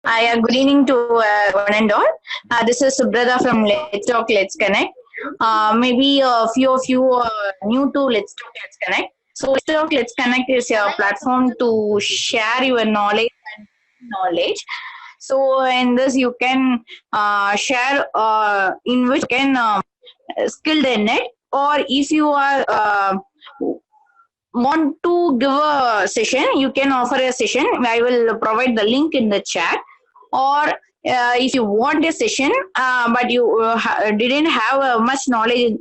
Hi, good evening to one and all. This is Subrata from Let's Talk, Let's Connect. Maybe a few of you are new to Let's Talk, Let's Connect. So, Let's Talk, Let's Connect is a platform to share your knowledge. So, in this, you can share in which you can skilled in it, or if you are want to give a session, you can offer a session. I will provide the link in the chat. Or if you want a session, but you didn't have much knowledge,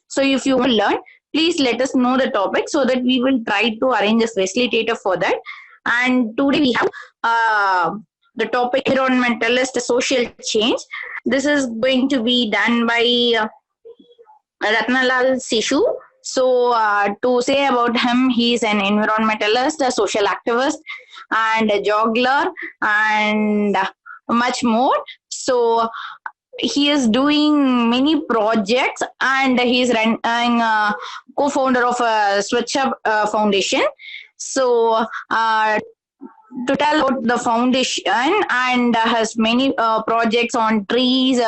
so if you want to learn, please let us know the topic so that we will try to arrange a facilitator for that. And today we have the topic environmentalist social change. This is going to be done by Ratnalal Sishu. So, to say about him, he is an environmentalist, a social activist, and a juggler, and much more. So, he is doing many projects, and he is co-founder of Swachh Foundation. So, to tell about the foundation and has many projects on trees,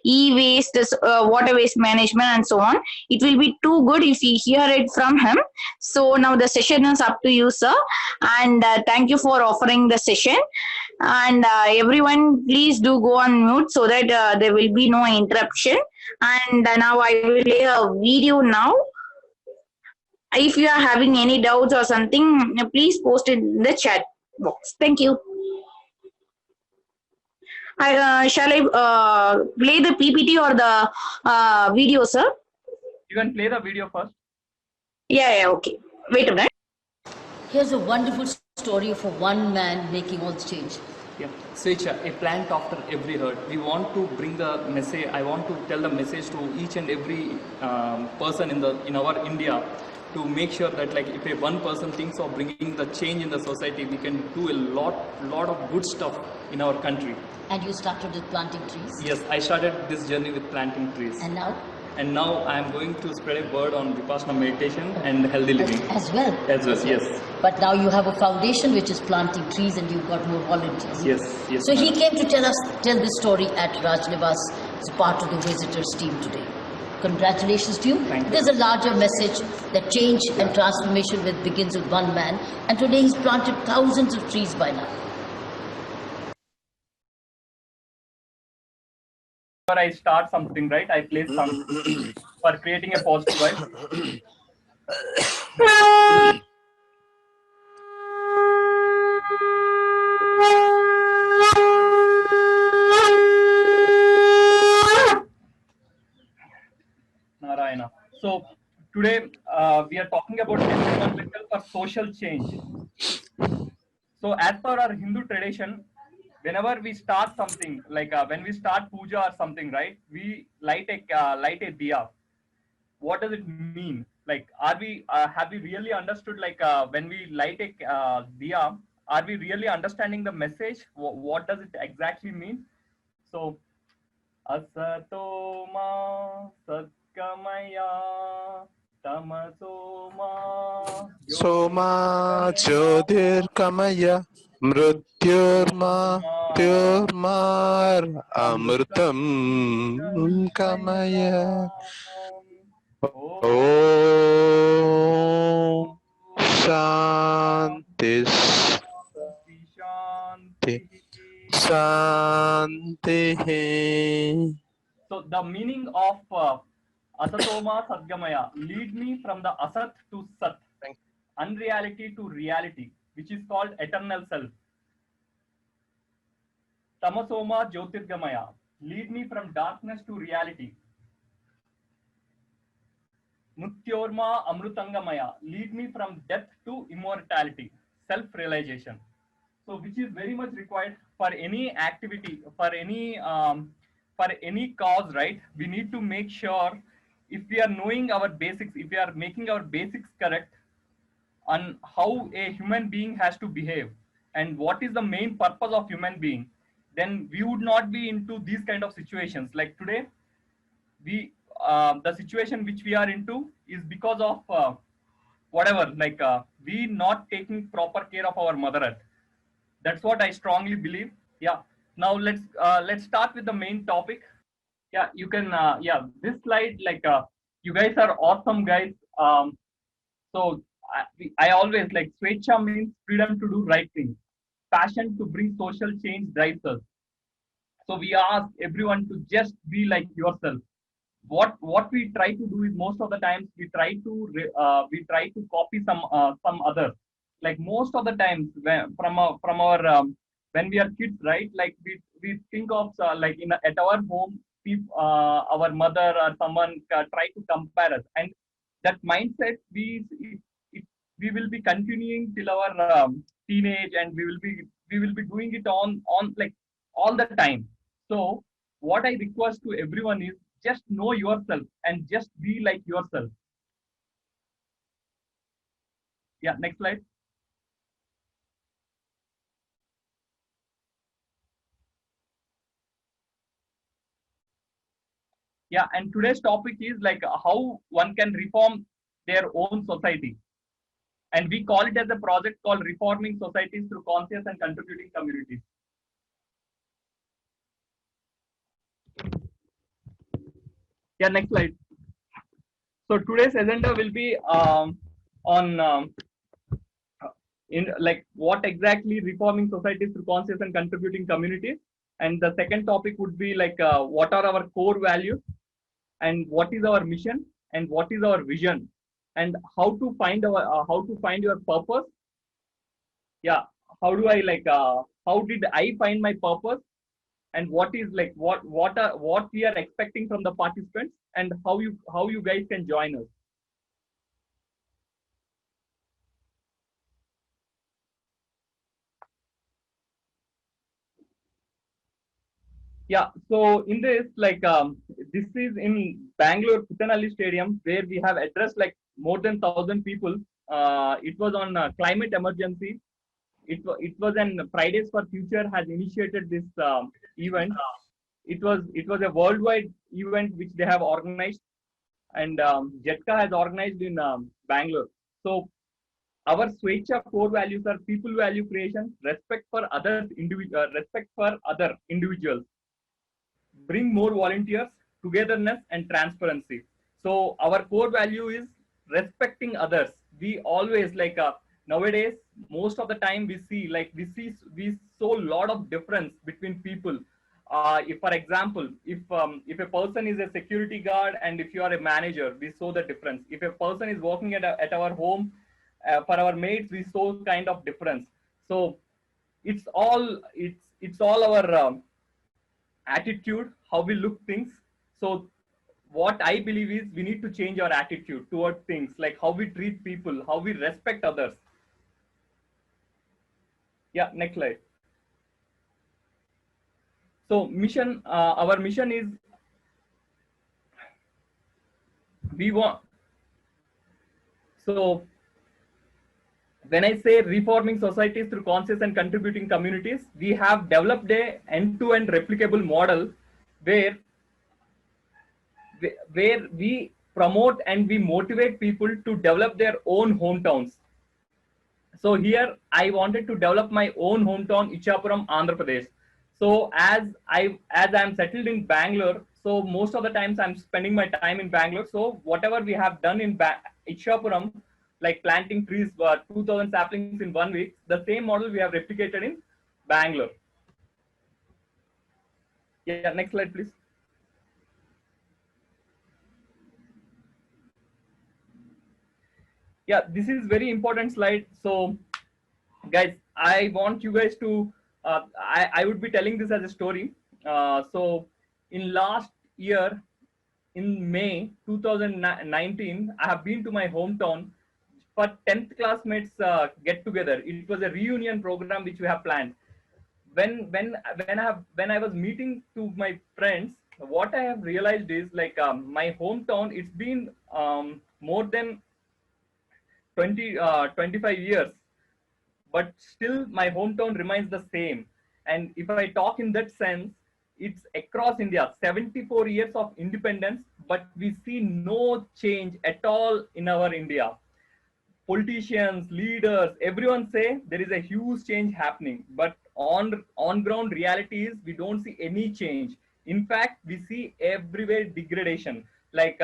e-waste, water waste management, and so on. It will be too good if we hear it from him. So now the session is up to you, sir. And thank you for offering the session. And everyone, please do go on mute so that there will be no interruption. And now I will play a video now. If you are having any doubts or something, please post it in the chat box. Thank you. Shall I play the PPT or the video, sir? You can play the video first. Yeah, okay. Wait a minute. Here's a wonderful story of a one man making all the change. Yeah. Swachh, a plant after every herd. We want to bring the message. I want to tell the message to each and every person in our India, to make sure that, like, if one person thinks of bringing the change in the society, we can do a lot of good stuff in our country. And you started with planting trees? Yes, I started this journey with planting trees. And now? And now I am going to spread a word on Vipassana meditation and healthy living. As well? As well, yes. But now you have a foundation which is planting trees, and you've got more volunteers. Yes. So he came to tell this story at Rajnivas as part of the visitors team today. Congratulations to you. Thank you. There's a larger message that change and transformation begins with one man, and today he's planted thousands of trees by now. I start something, right? I play something for creating a positive vibe. Narayana. So today we are talking about environmental for social change. So as per our Hindu tradition, whenever we start something, like when we start puja or something, right, we light a diya. What does it mean? Like, are we have we really understood, like, when we light a diya, are we really understanding the message? What does it exactly mean? So, asatoma satkamaya tamasoma Soma Jyotirkamaya Mrityurmar Amritam Kamaya. Om Shanti Shanti. So the meaning of Asatoma Sadgamaya, lead me from the Asat to Sat, unreality to reality, which is called eternal self. Tamasoma Jyotirgamaya, lead me from darkness to reality. Mrityorma Amrutangamaya, lead me from death to immortality, self-realization. So which is very much required for any activity, for any cause, right? We need to make sure, if we are knowing our basics, if we are making our basics correct on how a human being has to behave and what is the main purpose of human being, then we would not be into these kind of situations. Like today, we the situation which we are into is because of whatever, like we not taking proper care of our mother earth. That's what I strongly believe. Yeah. Now let's start with the main topic. Yeah, you can yeah, this slide, like you guys are awesome guys. So I always like Swechha means freedom to do right things. Passion to bring social change drives us. So we ask everyone to just be like yourself. What we try to do is most of the times we try to copy some others. Like most of the times from our when we are kids, right? Like we think of like at our home, our mother or someone try to compare us, and that mindset it, we will be continuing till our teenage, and we will be doing it on like all the time. So what I request to everyone is just know yourself and just be like yourself. Yeah, next slide. Yeah, and today's topic is like how one can reform their own society. And we call it as a project called Reforming Societies Through Conscious and Contributing Communities. Yeah, next slide. So today's agenda will be on in like what exactly reforming societies through conscious and contributing communities. And the second topic would be like what are our core values, and what is our mission, and what is our vision, and how to find your purpose. Yeah, how do I like how did I find my purpose, and what is like what we are expecting from the participants, and how you guys can join us. Yeah, so in this, like, this is in Bangalore Puttanalli Stadium, where we have addressed like more than 1,000 people. It was on climate emergency. It was an Fridays for Future has initiated this event. It was a worldwide event which they have organized, and Jetka has organized in Bangalore. So our Swechha core values are people value creation, respect for other individuals, bring more volunteers, togetherness, and transparency. So our core value is respecting others. We always like nowadays, most of the time we saw a lot of difference between people. If, for example, if a person is a security guard and if you are a manager, we saw the difference. If a person is working at our home, for our mates, we saw kind of difference. So it's all our attitude, how we look things. So what I believe is we need to change our attitude toward things, like how we treat people, how we respect others. Yeah, next slide. So mission, our mission is we want. So when I say reforming societies through conscious and contributing communities, we have developed a end-to-end replicable model where we promote and we motivate people to develop their own hometowns. So here I wanted to develop my own hometown, Ichapuram, Andhra Pradesh. So as I'm settled in Bangalore, so most of the times I'm spending my time in Bangalore. So whatever we have done in Ichapuram, like planting trees, 2,000 saplings in 1 week, the same model we have replicated in Bangalore. Yeah, next slide, please. Yeah, this is very important slide. So guys, I want you guys to I would be telling this as a story. So in last year, in May 2019, I have been to my hometown for 10th classmates get together. It was a reunion program which we have planned. When I was meeting to my friends, what I have realized is like my hometown, it's been more than 25 years, but still my hometown remains the same. And if I talk in that sense, it's across India, 74 years of independence, but we see no change at all in our India. politicians, leaders, everyone say there is a huge change happening, but on ground reality is we don't see any change. In fact, we see everywhere degradation. Like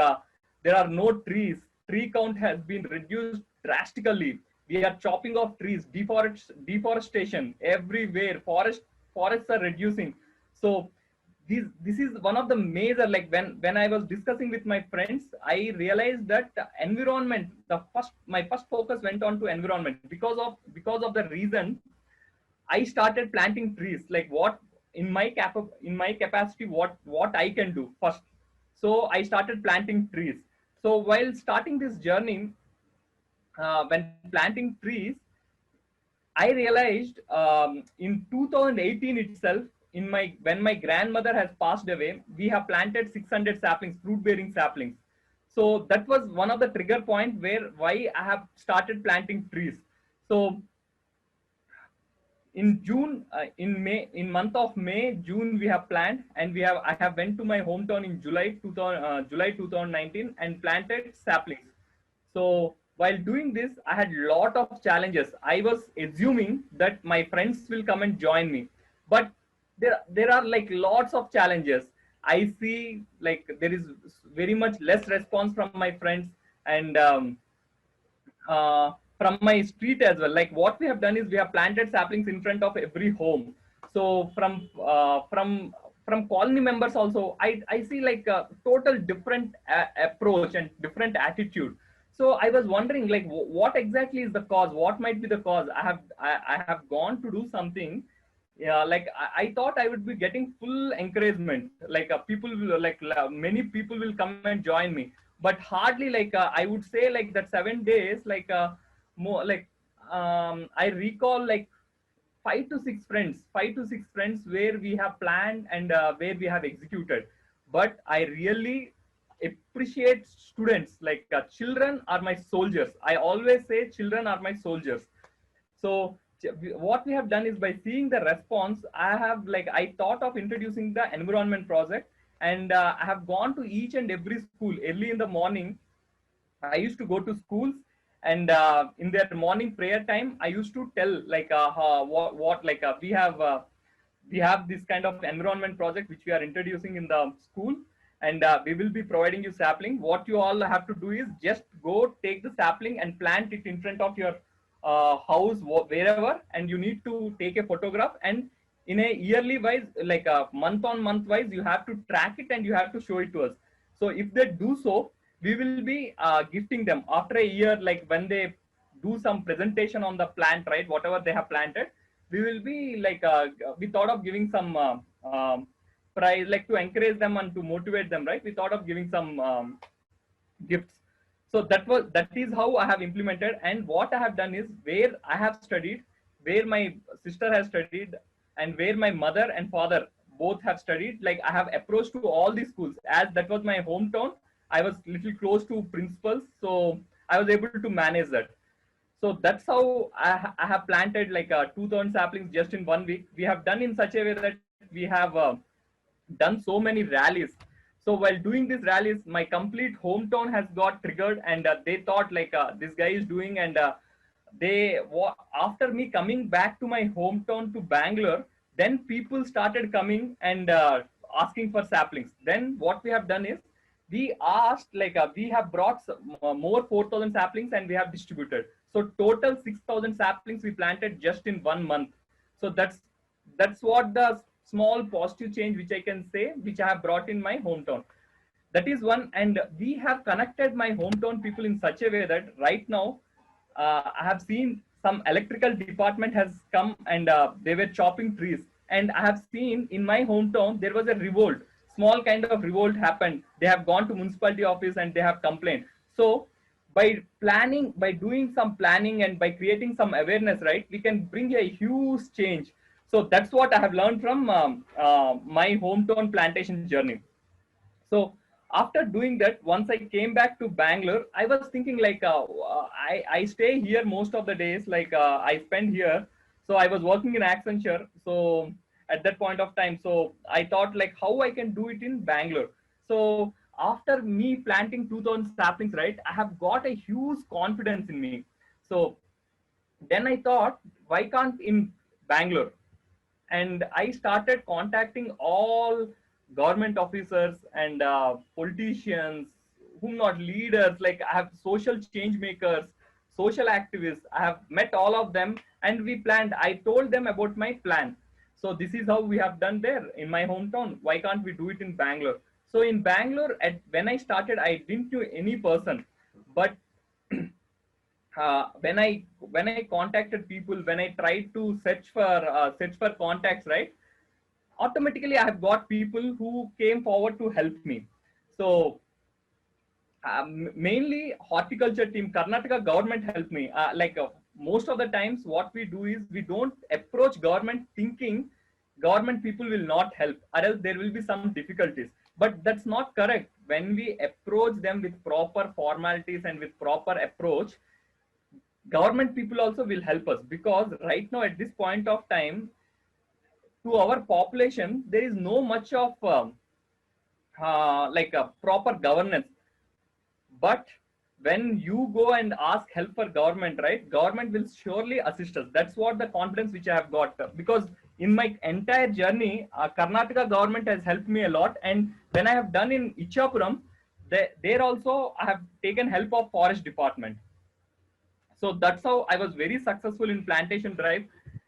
there are no trees. Tree count has been reduced drastically. We are chopping off trees, deforestation everywhere. Forests are reducing. So this is one of the major, like when I was discussing with my friends, I realized that environment, my first focus went on to environment because of the reason I started planting trees. Like what in my capacity, what I can do first. So I started planting trees. So while starting this journey, when planting trees, I realized in 2018 itself, when my grandmother has passed away, we have planted 600 saplings, fruit-bearing saplings. So that was one of the trigger point why I have started planting trees. So in June, in month of May, June, we have planned, and I have went to my hometown in July 2019 and planted saplings. So while doing this, I had a lot of challenges. I was assuming that my friends will come and join me, but there are like lots of challenges. I see like there is very much less response from my friends, and from my street as well. Like what we have done is we have planted saplings in front of every home. So from colony members also, I see like a total different approach and different attitude. So I was wondering like what exactly is the cause? What might be the cause? I have gone to do something. Yeah, like I thought I would be getting full encouragement. Like people will many people will come and join me, but hardly like I would say like that 7 days like more like I recall like 5 to 6 friends where we have planned and where we have executed. But I really appreciate students. Like children are my soldiers. I always say children are my soldiers. So what we have done is by seeing the response, I thought of introducing the environment project, and I have gone to each and every school early in the morning. I used to go to schools, and in their morning prayer time, I used to tell like we have this kind of environment project which we are introducing in the school, and we will be providing you sapling. What you all have to do is just go take the sapling and plant it in front of your house, wherever, and you need to take a photograph, and in a yearly wise, like a month on month wise, you have to track it and you have to show it to us. So if they do so, we will be gifting them after a year, like when they do some presentation on the plant, right, whatever they have planted, we will be like we thought of giving some prize, like to encourage them and to motivate them, right? We thought of giving some gifts. So that is how I have implemented. And what I have done is, where I have studied, where my sister has studied, and where my mother and father both have studied, like I have approached to all these schools. As that was my hometown, I was little close to principals, so I was able to manage that. So that's how I have planted like 2,000 saplings just in 1 week. We have done in such a way that we have done so many rallies. So while doing these rallies, my complete hometown has got triggered, and they thought like this guy is doing, and after me coming back to my hometown to Bangalore, then people started coming and asking for saplings. Then what we have done is, we asked like we have brought more 4,000 saplings and we have distributed. So total 6,000 saplings we planted just in 1 month. So that's what the small positive change which I can say, which I have brought in my hometown. That is one. And we have connected my hometown people in such a way that right now I have seen some electrical department has come, and they were chopping trees. And I have seen in my hometown, there was a revolt, small kind of revolt happened. They have gone to municipality office and they have complained. So by planning, by doing some planning and by creating some awareness, right, we can bring a huge change. So that's what I have learned from my hometown plantation journey. So after doing that, once I came back to Bangalore, I was thinking like I stay here most of the days, like I spend here. So I was working in Accenture. So at that point of time, so I thought like how I can do it in Bangalore. So after me planting 2,000 saplings, right, I have got a huge confidence in me. So then I thought, why can't in Bangalore? And I started contacting all government officers and politicians, whom not leaders, like I have social change makers, social activists. I have met all of them, and we planned. I told them about my plan. So this is how we have done there in my hometown. Why can't we do it in Bangalore? So in Bangalore, when I started, I didn't know any person, but when I contacted people, when I tried to search for contacts, right? Automatically, I have got people who came forward to help me. So mainly horticulture team, Karnataka government helped me. Most of the times, what we do is we don't approach government thinking government people will not help, or else there will be some difficulties. But that's not correct. When we approach them with proper formalities and with proper approach, government people also will help us, because right now at this point of time, to our population there is no much of like a proper governance. But when you go and ask help for government, right, government will surely assist us. That's what the confidence which I have got, because in my entire journey, Karnataka government has helped me a lot. And when I have done in Ichapuram, there also I have taken help of forest department. So that's how I was very successful in plantation drive.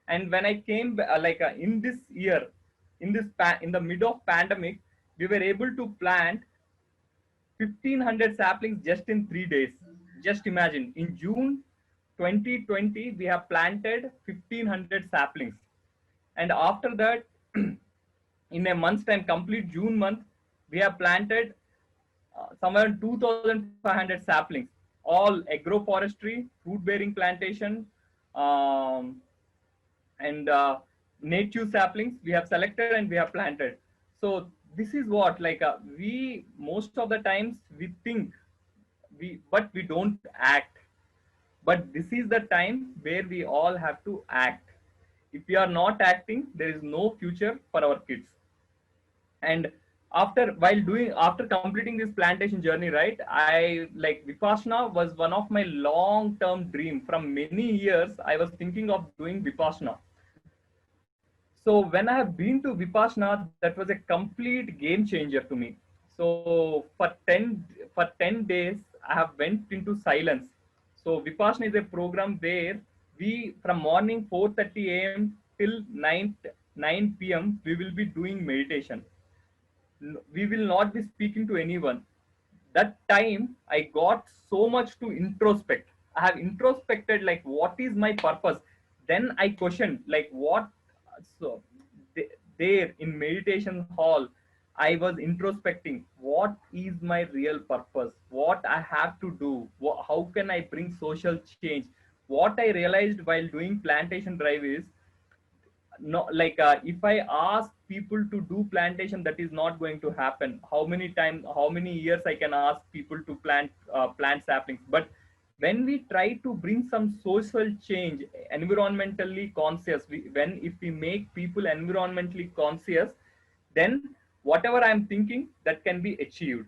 And when I came in this year, in the mid of pandemic, we were able to plant 1500 saplings just in 3 days. Just imagine, in June 2020 we have planted 1500 saplings, and after that in a month's time, complete June month, we have planted somewhere 2500 saplings, all agroforestry, fruit bearing plantation, um, and native saplings we have selected and we have planted. So this is what, we most of the times we think, but we don't act. But this is the time where we all have to act. If we are not acting, there is no future for our kids. And after completing this plantation journey, right, I like Vipassana was one of my long term dream. From many years I was thinking of doing Vipassana. So when I have been to Vipassana, that was a complete game changer to me. So for 10 days I have went into silence. So Vipassana is a program where we, from morning 4:30 a.m. till 9 p.m. we will be doing meditation. We will not be speaking to anyone. That time I got so much to introspect. I have introspected, like, what is my purpose. Then I questioned, like, what. So there in meditation hall, I was introspecting, what is my real purpose, what I have to do, how can I bring social change. What I realized while doing plantation drive is, no, if I ask people to do plantation, that is not going to happen. How many years I can ask people to plant saplings. But when we try to bring some social change, environmentally conscious, if we make people environmentally conscious, then whatever I'm thinking, that can be achieved.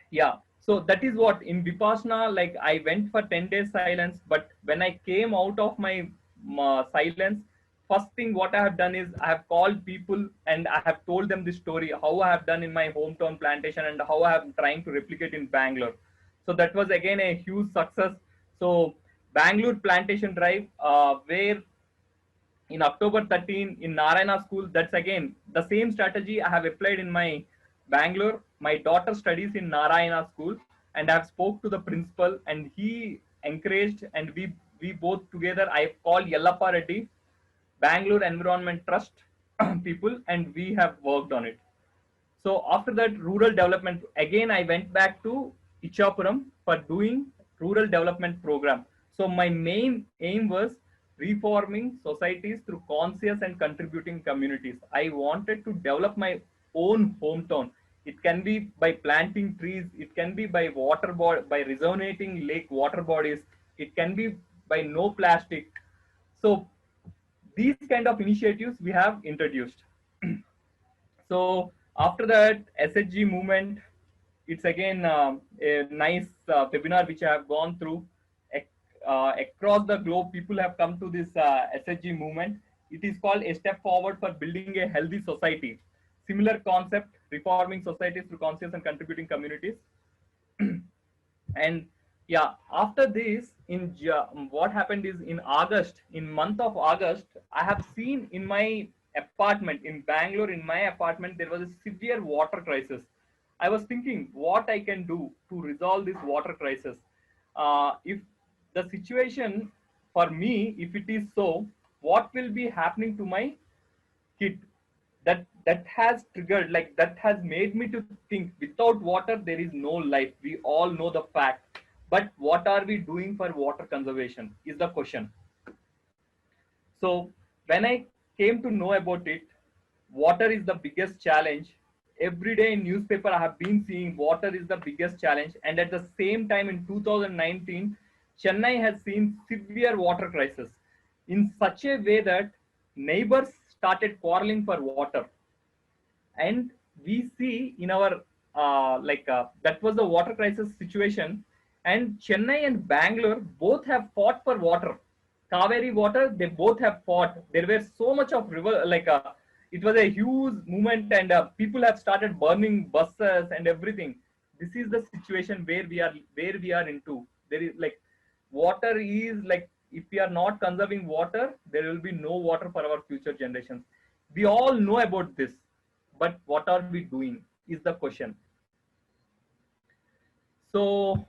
Yeah, so that is what in Vipassana, like, I went for 10 days silence. But when I came out of my silence, first thing what I have done is I have called people and I have told them this story, how I have done in my hometown plantation and how I am trying to replicate in Bangalore. So that was again a huge success. So Bangalore plantation drive, where in October 13 in Narayana school, that's again the same strategy I have applied in my Bangalore. My daughter studies in Narayana school, and I have spoke to the principal and he encouraged, and we both together, I called Yellappa Reddy, Bangalore Environment Trust people, and we have worked on it. So after that, rural development, again I went back to Ichapuram for doing rural development program. So my main aim was reforming societies through conscious and contributing communities. I wanted to develop my own hometown. It can be by planting trees, it can be by by resonating lake water bodies, it can be by no plastic. So these kind of initiatives we have introduced. So after that, SHG movement, it's again a nice webinar which I have gone through. across the globe, people have come to this SHG movement. It is called a step forward for building a healthy society. Similar concept, reforming societies through conscious and contributing communities. And yeah, after this, what happened is in month of August, I have seen in my apartment in Bangalore, in my apartment, there was a severe water crisis. I was thinking what I can do to resolve this water crisis. If the situation for me, if it is so, what will be happening to my kid? That has triggered, like that has made me to think, without water there is no life. We all know the fact, but what are we doing for water conservation is the question. So when I came to know about it, water is the biggest challenge. Every day in newspaper I have been seeing water is the biggest challenge, and at the same time in 2019 Chennai has seen severe water crisis in such a way that neighbors started quarreling for water. And we see in our that was the water crisis situation, and Chennai and Bangalore both have fought for water. Kaveri water, they both have fought. There were so much of river, it was a huge movement, and people have started burning buses and everything. This is the situation where we are into. There is like water is like, if we are not conserving water, there will be no water for our future generations. We all know about this, but what are we doing is the question. So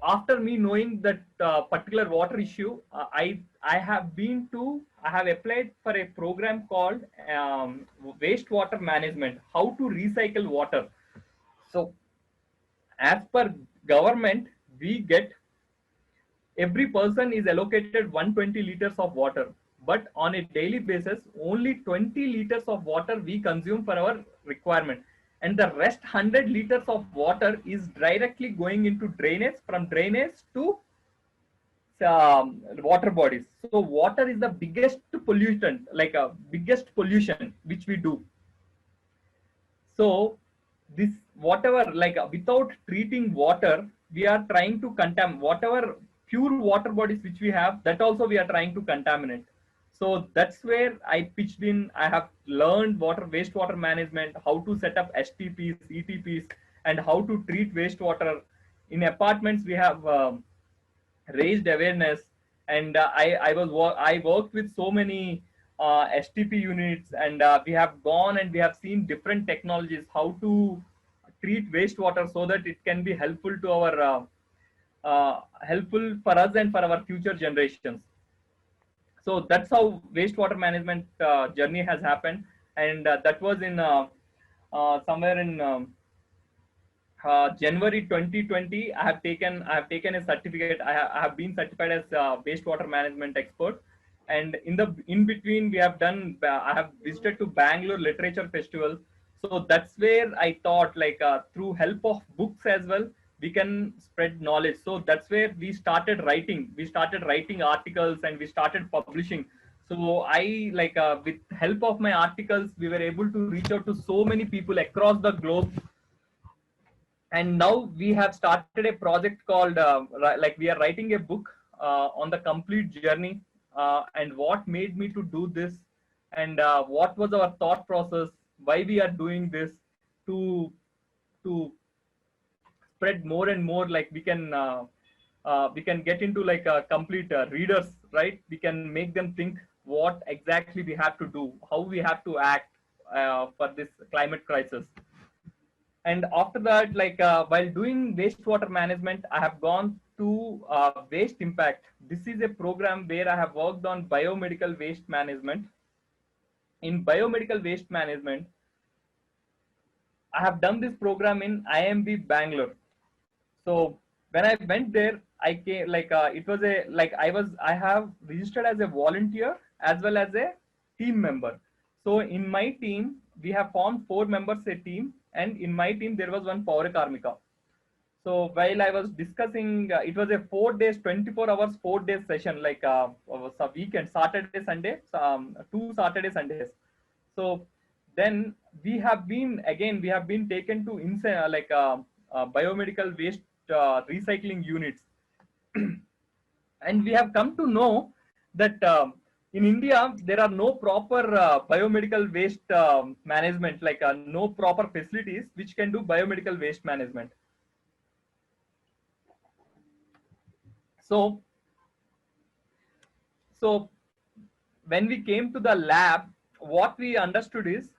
after me knowing that particular water issue, I have applied for a program called wastewater management, how to recycle water. So as per government, we get, every person is allocated 120 liters of water, but on a daily basis only 20 liters of water we consume for our requirement, and the rest 100 liters of water is directly going into drainage, from drainage to water bodies. So water is the biggest pollutant, like a biggest pollution which we do. So this, whatever, without treating water, we are trying to contaminate whatever pure water bodies which we have, that also we are trying to contaminate. So that's where I pitched in. I have learned wastewater management, how to set up STPs, ETPs, and how to treat wastewater. In apartments, we have raised awareness, and I worked with so many STP units, and we have gone and we have seen different technologies, how to treat wastewater so that it can be helpful to our helpful for us and for our future generations. So that's how wastewater management journey has happened, and that was in somewhere in January 2020. I have taken a certificate. I have been certified as wastewater management expert, and in between we have done. I have visited to Bangalore Literature Festival. So that's where I thought, through help of books as well, we can spread knowledge. So that's where we started writing. We started writing articles and we started publishing. So I with help of my articles, we were able to reach out to so many people across the globe. And now we have started a project called we are writing a book on the complete journey, and what made me to do this, and what was our thought process, why we are doing this, to spread more and more, we can get into a complete readers, right? We can make them think what exactly we have to do, how we have to act for this climate crisis. And after that, while doing wastewater management, I have gone to waste impact. This is a program where I have worked on biomedical waste management. In biomedical waste management, I have done this program in IMB Bangalore. So when I went there, I came it was I have registered as a volunteer as well as a team member. So in my team, we have formed 4 members a team, and in my team there was one Paura Karmika. So while I was discussing, it was a 4 days, 24 hours, 4 days session, a weekend, Saturday, Sunday, 2 Saturday, Sundays. So then we have been taken to biomedical waste recycling units. And we have come to know that in India, there are no proper biomedical waste management, like no proper facilities which can do biomedical waste management. So, so when we came to the lab, what we understood is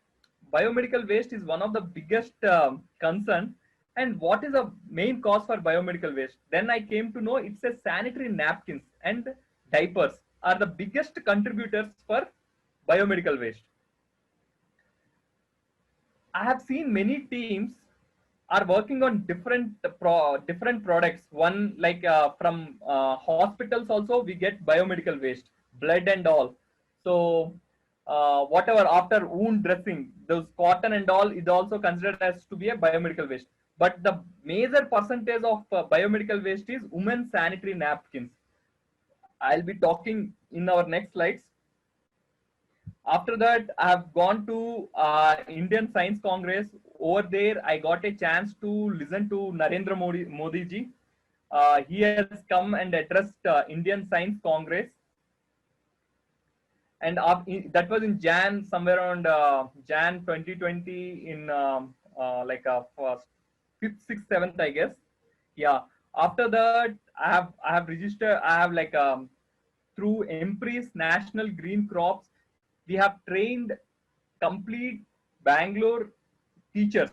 biomedical waste is one of the biggest concern. And what is the main cause for biomedical waste? Then I came to know it's a sanitary napkins and diapers are the biggest contributors for biomedical waste. I have seen many teams are working on different products. One like from hospitals also we get biomedical waste, blood and all. So whatever after wound dressing, those cotton and all is also considered as to be a biomedical waste. But the major percentage of biomedical waste is women's sanitary napkins. I'll be talking in our next slides. After that, I have gone to Indian Science Congress. Over there, I got a chance to listen to Narendra Modi ji. He has come and addressed Indian Science Congress, and that was in Jan, somewhere around Jan 2020, in like first, 5th, 6th, 7th, I guess. Yeah. After that, I have registered. I have like through Emprise National Green Crops, we have trained complete Bangalore teachers.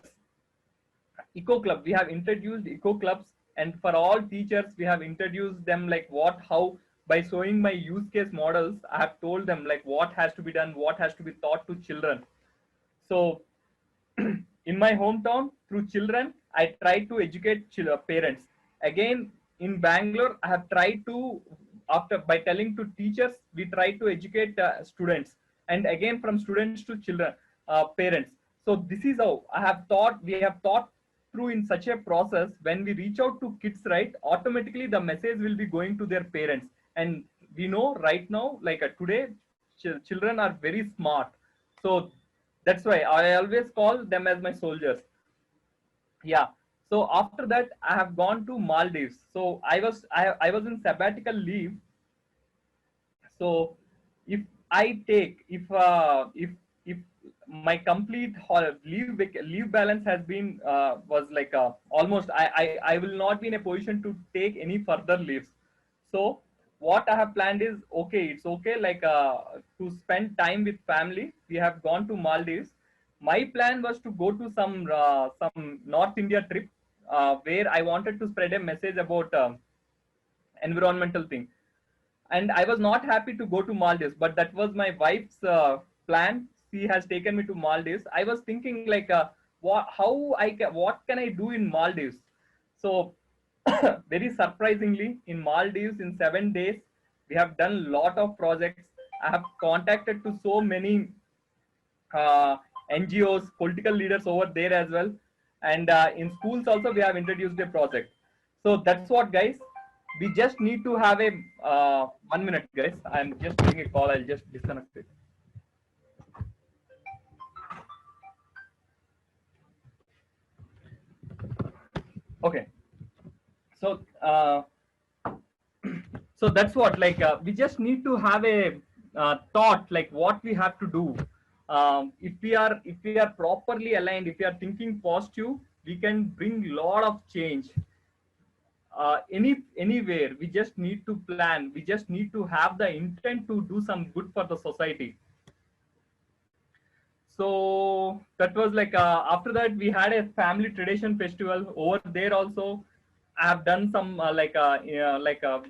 Eco Club, we have introduced Eco Clubs, and for all teachers, we have introduced them like what, how, by showing my use case models, I have told them like what has to be done, what has to be taught to children. So in my hometown, through children, I try to educate parents. Again, in Bangalore, I have tried to, after by telling to teachers, we try to educate students, and again from students to children, parents. So this is how I have taught. We have taught through in such a process. When we reach out to kids, right, automatically the message will be going to their parents. And we know right now, like today, children are very smart. So that's why I always call them as my soldiers. Yeah. So after that, I have gone to Maldives. So I was in sabbatical leave. So if I take, if my complete leave balance has been was like almost, I will not be in a position to take any further leaves. So what I have planned is, okay, it's okay, like to spend time with family. We have gone to Maldives. My plan was to go to some North India trip where I wanted to spread a message about environmental thing. And I was not happy to go to Maldives, but that was my wife's plan. She has taken me to Maldives. I was thinking like, what can I do in Maldives? So very surprisingly, in Maldives, in 7 days, we have done a lot of projects. I have contacted to so many NGOs, political leaders over there as well. And in schools also, we have introduced a project. So that's what, guys. We just need to have a 1 minute, guys. I'm just getting a call. I'll just disconnect it. Okay. So so that's what, like we just need to have a thought like what we have to do. If we are properly aligned, if we are thinking positive, we can bring a lot of change. Anywhere, we just need to plan. We just need to have the intent to do some good for the society. So that was like after that we had a family tradition festival over there also. I have done some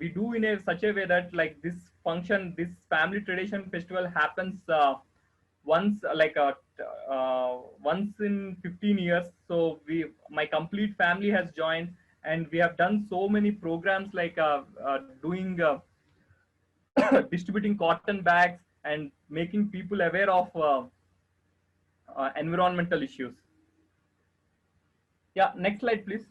we do in such a way that like this function, this family tradition festival happens once once in 15 years. So my complete family has joined, and we have done so many programs like doing distributing cotton bags and making people aware of environmental issues. Yeah, next slide, please.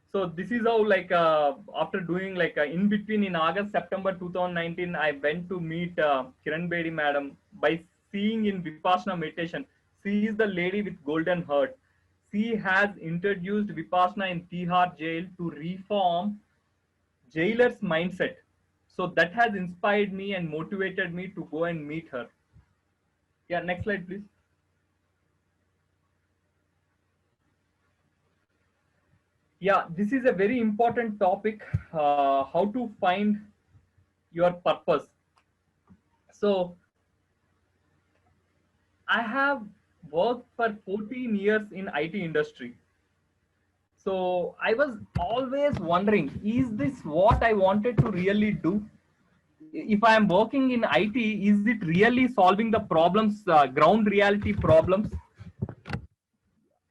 So this is how, like after doing like in between, in August, September 2019, I went to meet Kiran Bedi madam. By seeing in Vipassana meditation, she is the lady with golden heart. she has introduced Vipassana in Tihar jail to reform jailer's mindset. So that has inspired me and motivated me to go and meet her. Yeah, next slide, please. Yeah, this is a very important topic, how to find your purpose. So I have worked for 14 years in IT industry. So I was always wondering, is this what I wanted to really do? If I am working in IT, is it really solving the problems, ground reality problems?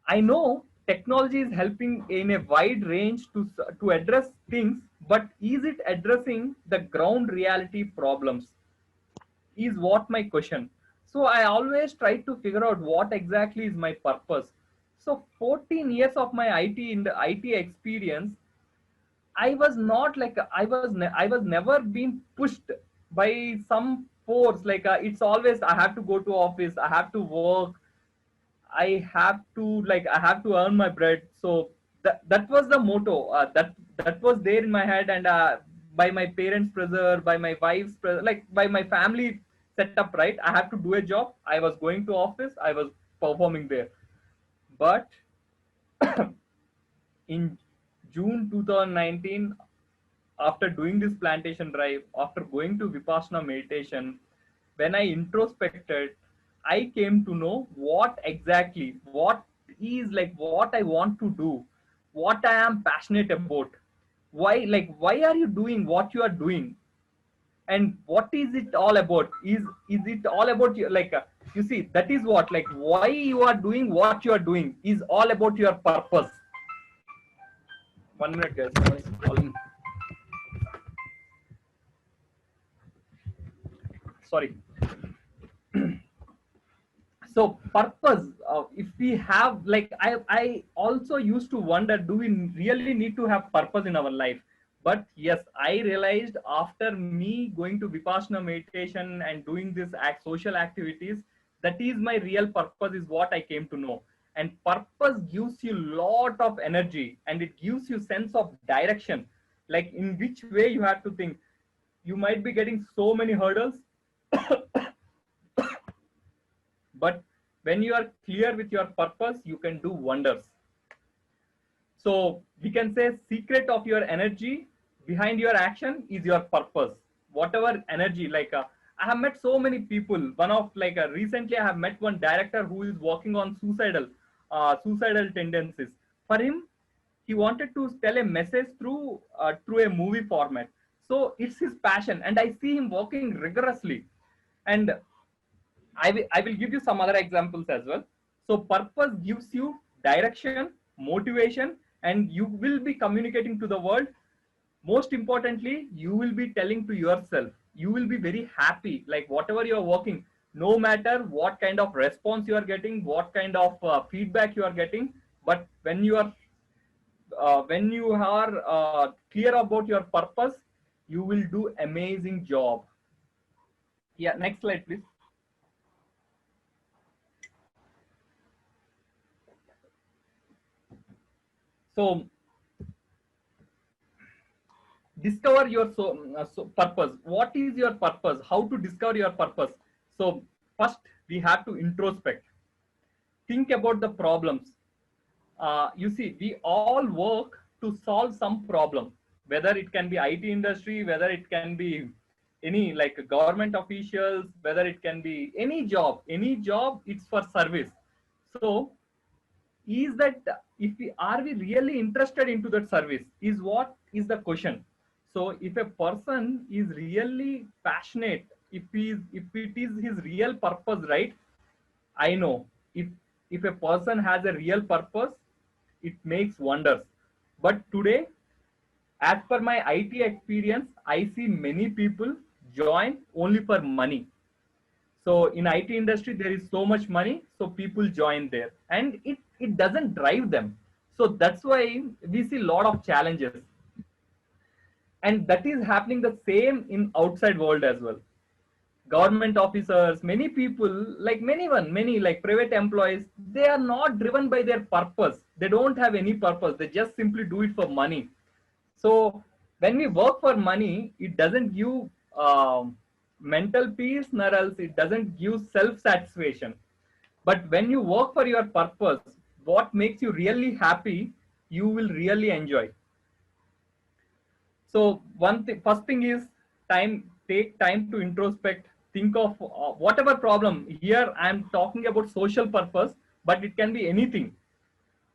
I know technology is helping in a wide range to address things, but is it addressing the ground reality problems? Is what my question. So I always try to figure out what exactly is my purpose. So 14 years of my IT experience, I was not like I was never being pushed by some force. Like it's always I have to go to office, I have to work, I have to earn my bread. So that was the motto. That was there in my head, and by my parents' pressure, by my wife's pressure, like by my family setup, right? I have to do a job. I was going to office. I was performing there, but in June 2019, after doing this plantation drive, after going to Vipassana meditation, when I introspected, I came to know what exactly, what is like what I want to do, what I am passionate about. Why are you doing what you are doing? And what is it all about? Is it all about you? You see, that is what, like, why you are doing what you are doing is all about your purpose. 1 minute, guys. Someone is calling. Sorry. So purpose, if we have, like, I also used to wonder, do we really need to have purpose in our life? But yes, I realized after me going to Vipassana meditation and doing this social activities, that is my real purpose, is what I came to know. And purpose gives you lot of energy, and it gives you sense of direction, like in which way you have to think. You might be getting so many hurdles, but when you are clear with your purpose, you can do wonders. So we can say secret of your energy behind your action is your purpose. Whatever energy, I have met so many people. Recently I have met one director who is working on suicidal tendencies. For him, he wanted to tell a message through a movie format. So it's his passion, and I see him working rigorously. And I will give you some other examples as well. So purpose gives you direction, motivation, and you will be communicating to the world. Most importantly, you will be telling to yourself. You will be very happy, like whatever you are working, no matter what kind of response you are getting, what kind of feedback you are getting. But when you are clear about your purpose, you will do amazing job. Yeah, next slide, please. So discover your purpose. What is your purpose? How to discover your purpose? So first we have to introspect. Think about the problems. You see, we all work to solve some problem, whether it can be IT industry, whether it can be any like government officials, whether it can be any job, it's for service. So is that, are we really interested into that service, is what is the question. So if a person is really passionate, if it is his real purpose, right? I know if a person has a real purpose, it makes wonders. But today, as per my IT experience, I see many people join only for money. So in IT industry, there is so much money, so people join there, and it doesn't drive them. So that's why we see a lot of challenges, and that is happening the same in outside world as well. government officers, many people, like many like private employees, they are not driven by their purpose. They don't have any purpose. They just simply do it for money. So when we work for money, it doesn't give mental peace, nor else it doesn't give self-satisfaction. But when you work for your purpose, what makes you really happy, you will really enjoy. So first thing is time. Take time to introspect. Think of whatever problem. Here I am talking about social purpose, but it can be anything.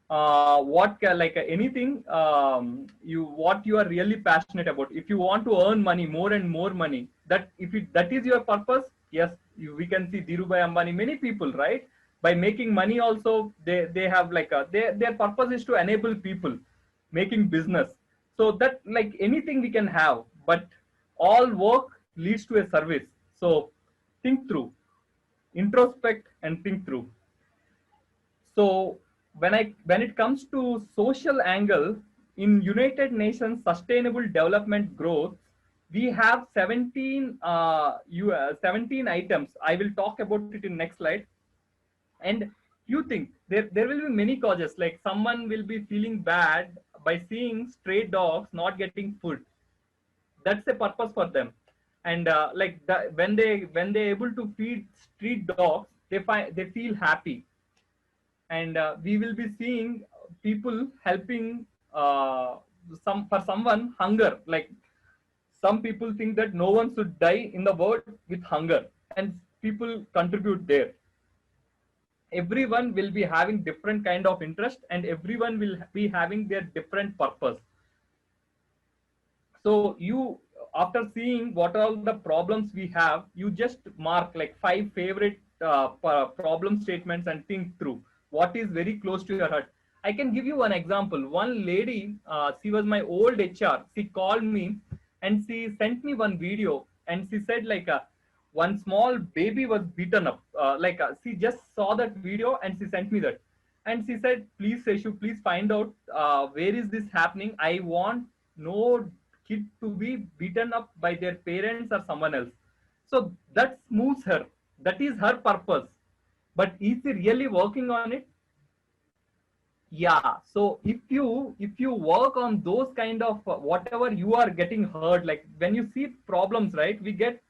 Anything what you are really passionate about. If you want to earn money, more and more money, that is your purpose. Yes, we can see Dhirubhai Ambani, many people, right? By making money also, they have their purpose is to enable people making business. So that, like, anything we can have, but all work leads to a service. So think through, introspect and think through. So when it comes to social angle, in United Nations Sustainable Development Growth, we have 17 17 items. I will talk about it in next slide. And you think there will be many causes, like someone will be feeling bad by seeing stray dogs not getting food. That's a purpose for them. And when they able to feed street dogs, they feel happy. And we will be seeing people helping someone hunger. Like, some people think that no one should die in the world with hunger, and people contribute there. Everyone will be having different kind of interest, and everyone will be having their different purpose. So you, after seeing what all the problems we have, you just mark like 5 favorite problem statements and think through what is very close to your heart. I can give you one example. One lady, she was my old HR. She called me and she sent me one video, and she said one small baby was beaten up. She just saw that video and she sent me that. And she said, please Seshu, please find out where is this happening. I want no kid to be beaten up by their parents or someone else. So that moves her. That is her purpose. But is she really working on it? Yeah. So if you work on those kind of whatever you are getting hurt, like when you see problems, right? We get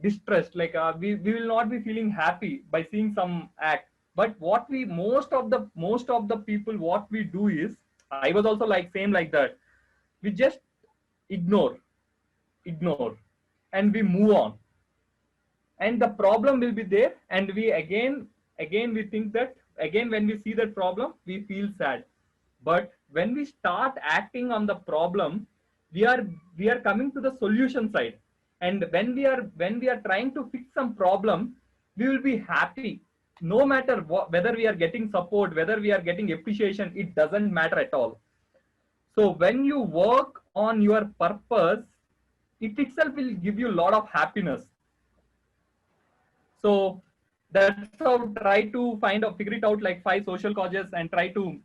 distressed. We will not be feeling happy by seeing some act. But what we most of the people, what we do is, I was also same like that. We just ignore, and we move on. And the problem will be there, and we again we think that, again when we see that problem, we feel sad. But when we start acting on the problem, we are coming to the solution side. And when we are trying to fix some problem, we will be happy. No matter whether we are getting support, whether we are getting appreciation, it doesn't matter at all. So when you work on your purpose, it itself will give you a lot of happiness. So that's how try to figure it out, like 5 social causes, and try to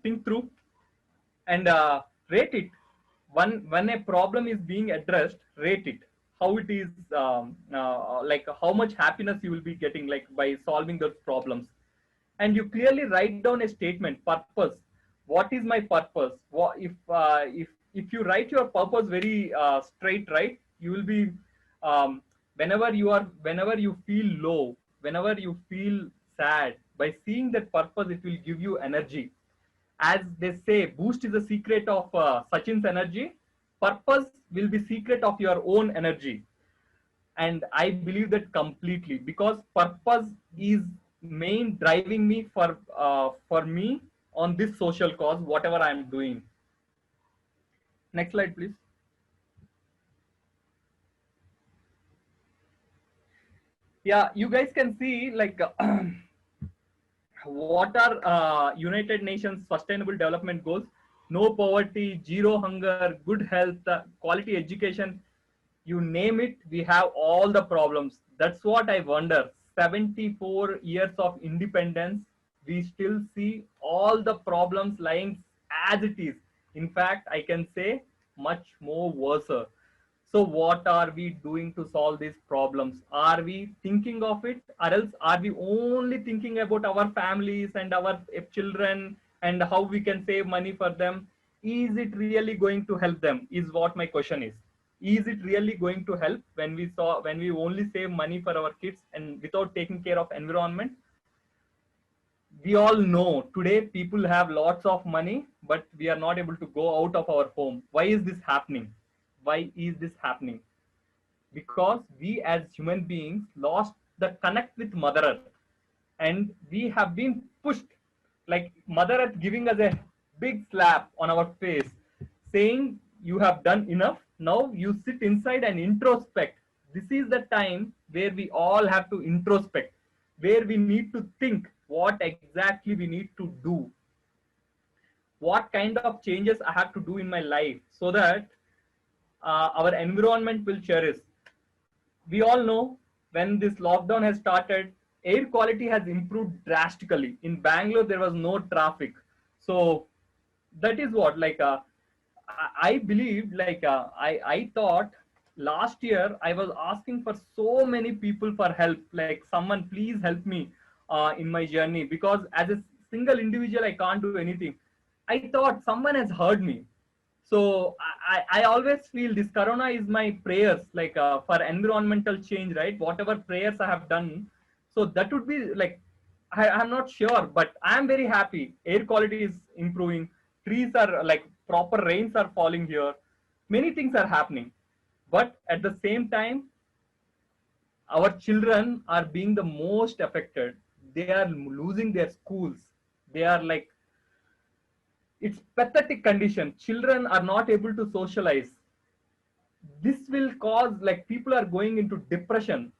think through and rate it. When a problem is being addressed, rate it. How it is, how much happiness you will be getting by solving those problems. And you clearly write down a statement, purpose. What is my purpose? What if you write your purpose very straight, right? You will be whenever you feel low, whenever you feel sad, by seeing that purpose, it will give you energy. As they say, boost is the secret of Sachin's energy. Purpose will be secret of your own energy. And I believe that completely, because purpose is main driving me for me on this social cause, whatever I am doing. Next slide, please. Yeah, you guys can see what are United Nations Sustainable Development Goals. No poverty, zero hunger, good health, quality education, you name it, we have all the problems. That's what I wonder. 74 years of independence, we still see all the problems lying as it is. In fact, I can say much more worse. So what are we doing to solve these problems? Are we thinking of it, or else are we only thinking about our families and our children and how we can save money for them? Is it really going to help them, is what my question is. Is it really going to help when we only save money for our kids and without taking care of environment? We all know today people have lots of money, but we are not able to go out of our home. Why is this happening? Why is this happening? Because we as human beings lost the connect with Mother Earth, and we have been pushed, like Mother Earth giving us a big slap on our face, saying you have done enough, now you sit inside and introspect. This is the time where we all have to introspect, where we need to think what exactly we need to do, what kind of changes I have to do in my life so that our environment will cherish. We all know when this lockdown has started, air quality has improved drastically. In Bangalore, there was no traffic. So that is what, like, I believed, like, I thought last year I was asking for so many people for help, like, someone please help me in my journey, because as a single individual, I can't do anything. I thought someone has heard me. So I always feel this corona is my prayers, like, for environmental change, right? Whatever prayers I have done, so that would be like, I'm not sure, but I'm very happy. Air quality is improving, trees are, like, proper rains are falling here, many things are happening. But at the same time, our children are being the most affected. They are losing their schools. They are like, it's pathetic condition. Children are not able to socialize. This will cause, like, people are going into depression.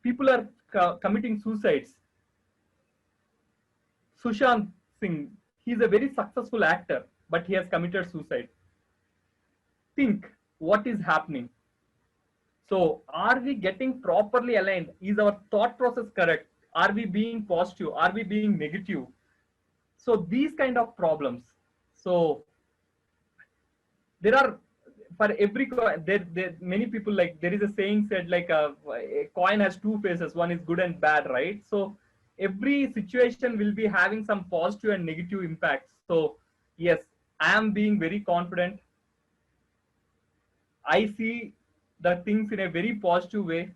People are committing suicides. Sushant Singh, he's a very successful actor, but he has committed suicide. Think what is happening. So are we getting properly aligned? Is our thought process correct? Are we being positive? Are we being negative? So these kind of problems. So there are, for every coin, there many people, like, there is a saying said, like, a coin has two faces, one is good and bad, right? So every situation will be having some positive and negative impacts. So yes, I am being very confident. I see the things in a very positive way.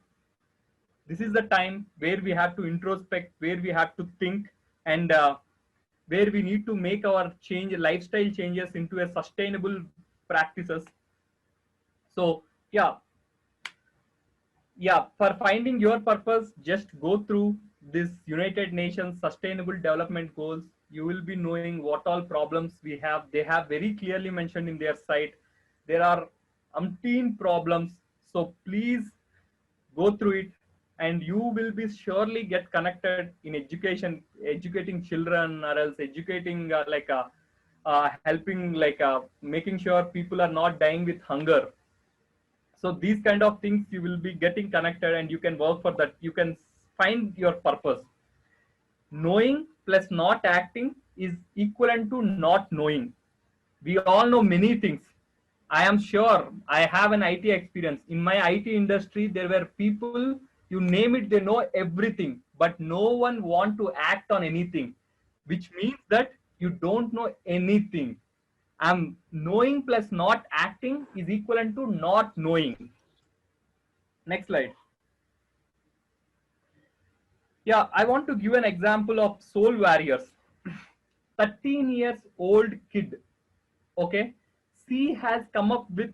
This is the time where we have to introspect, where we have to think, and where we need to make our lifestyle changes into a sustainable practices. So yeah, for finding your purpose, just go through this United Nations Sustainable Development Goals. You will be knowing what all problems we have. They have very clearly mentioned in their site. There are umpteen problems. So please go through it, and you will be surely get connected in education, educating children, or else educating, helping, like, making sure people are not dying with hunger. So these kind of things you will be getting connected, and you can work for that. You can find your purpose. Knowing plus not acting is equivalent to not knowing. We all know many things. I am sure I have an IT experience. In my IT industry, there were people, you name it, they know everything, but no one want to act on anything, which means that you don't know anything. Knowing plus not acting is equivalent to not knowing. Next slide. Yeah, I want to give an example of Soul Warriors. 13 years old kid, okay? She has come up with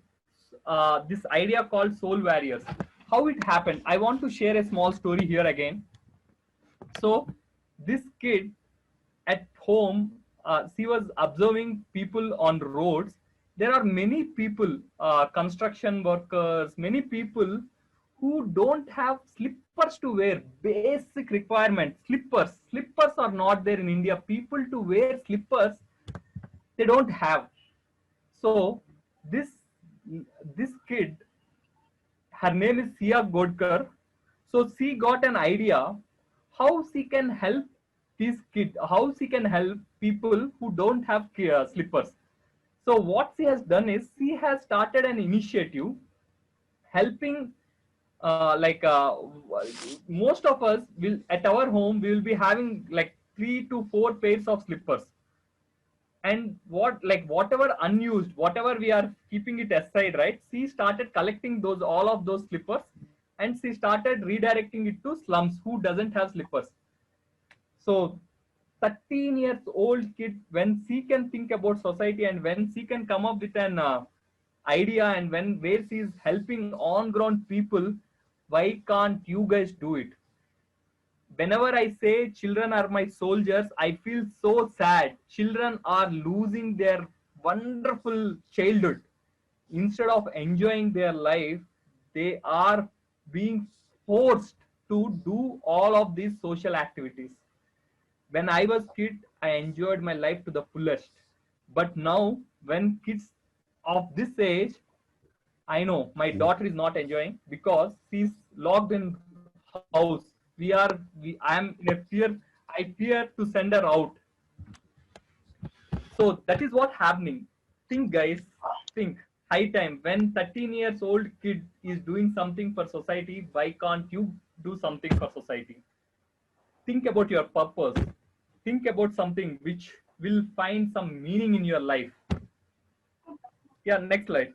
this idea called Soul Warriors. How it happened? I want to share a small story here again. So this kid at home, she was observing people on roads. There are many people, construction workers, many people who don't have slippers to wear, basic requirement. Slippers are not there in India. People to wear slippers, they don't have. So this kid, her name is Sia Godkar. So she got an idea how she can help this kid, how she can help people who don't have slippers. So what she has done is she has started an initiative helping, most of us will at our home we will be having like 3 to 4 pairs of slippers, and whatever unused, whatever we are keeping it aside, right, she started collecting those, all of those slippers, and she started redirecting it to slums who doesn't have slippers. So 13 years old kid, when she can think about society and when she can come up with an idea, and when where she is helping on ground people, why can't you guys do it? Whenever I say children are my soldiers, I feel so sad. Children are losing their wonderful childhood. Instead of enjoying their life, they are being forced to do all of these social activities. When I was kid, I enjoyed my life to the fullest. But now, when kids of this age, I know my daughter is not enjoying because she's locked in house. I am in a fear. I fear to send her out. So that is what happening. Think, guys. Think. High time. When 13 years old kid is doing something for society, why can't you do something for society? Think about your purpose. Think about something which will find some meaning in your life. Yeah, next slide.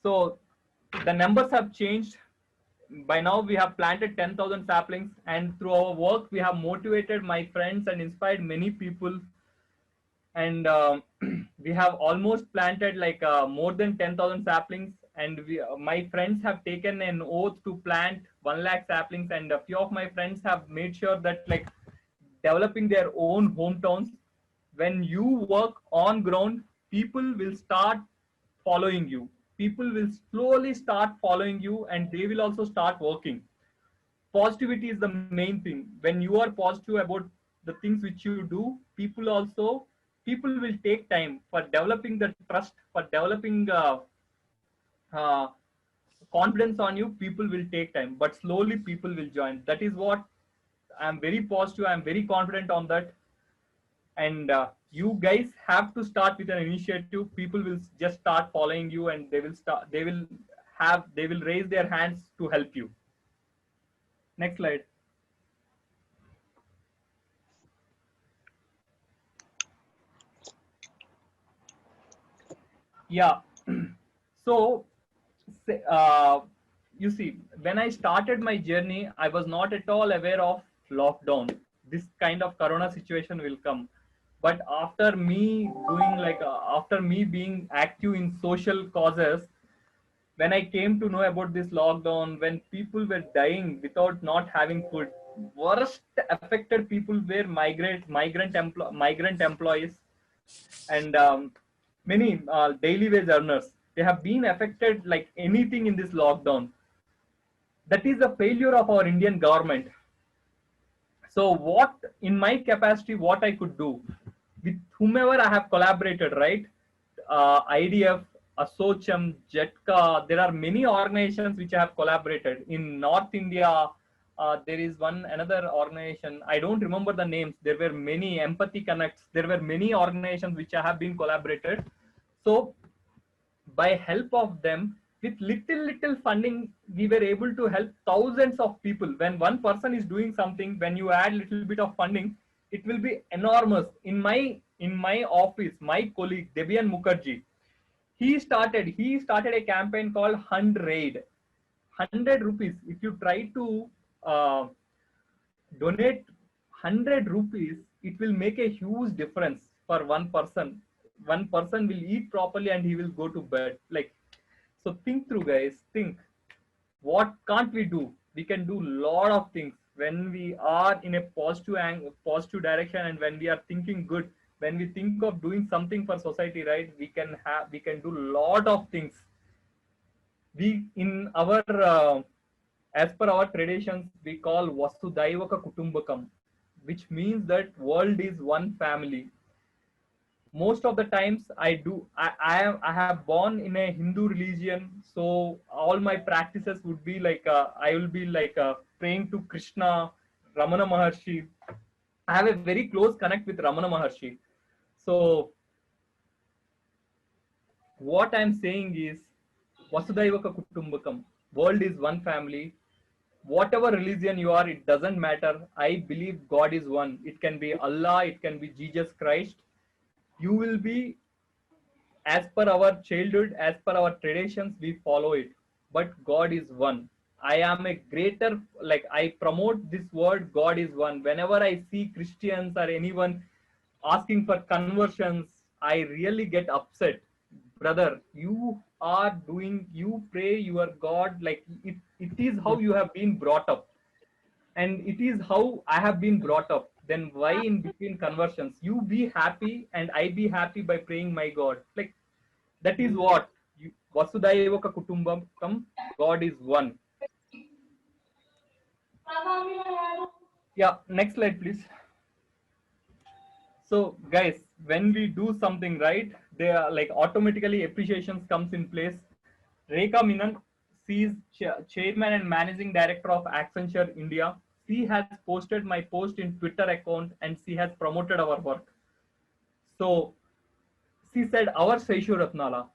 So the numbers have changed. By now we have planted 10,000 saplings, and through our work we have motivated my friends and inspired many people, and we have almost planted like more than 10,000 saplings, and my friends have taken an oath to plant 1 lakh saplings, and a few of my friends have made sure that like developing their own hometowns. When you work on ground, people will start following you. People will slowly start following you, and they will also start working. Positivity is the main thing. When you are positive about the things which you do, people will take time for developing the trust, for developing uh, confidence on you. People will take time, but slowly people will join. That is what I'm very positive. I'm very confident on that. And you guys have to start with an initiative. People will just start following you, and they will raise their hands to help you. Next slide. Yeah. So you see, when I started my journey, I was not at all aware of lockdown. This kind of corona situation will come. But after me doing after me being active in social causes, when I came to know about this lockdown, when people were dying without not having food, worst affected people were migrant employees, and many daily wage earners. They have been affected like anything in this lockdown. That is a failure of our Indian government. So what, in my capacity, what I could do with whomever I have collaborated, right? IDF, Asocham, Jetka, there are many organizations which I have collaborated. In North India, there is another organization. I don't remember the names. There were many. Empathy Connects. There were many organizations which I have been collaborated. So by help of them, with little funding, we were able to help thousands of people. When one person is doing something, when you add little bit of funding, it will be enormous. In my office, my colleague Debian Mukherjee, he started a campaign called 100 rupees. If you try to donate 100 rupees, it will make a huge difference for one person. One person will eat properly and he will go to bed. Like, so think through, guys. Think, what can't we do? We can do a lot of things when we are in a positive direction, and when we are thinking good. When we think of doing something for society, right, we can do a lot of things. We in our as per our traditions, we call Vasudaivaka Kutumbakam, which means that world is one family. Most of the times I have born in a Hindu religion, so all my practices would be like I will be like praying to Krishna, Ramana Maharshi. I have a very close connect with Ramana Maharshi. So What I'm saying is, Vasudhaivaka Kutumbakam, world is one family. Whatever religion you are, it doesn't matter. I believe God is one. It can be Allah, it can be Jesus Christ. You will be, as per our childhood, as per our traditions, we follow it. But God is one. I am a greater, like I promote this word, God is one. Whenever I see Christians or anyone asking for conversions, I really get upset. Brother, you are doing, you pray your God, like it is how you have been brought up. And it is how I have been brought up. Then why in between conversions? You be happy and I be happy by praying my God. Like that is what you, Vasudhaivaka Kutumbakam, God is one. Yeah, next slide, please. So, guys, when we do something right, they are like automatically appreciations comes in place. Rekha Menon, she is chairman and managing director of Accenture India. She has posted my post in Twitter account and she has promoted our work. So she said, our Seishu Ratnala,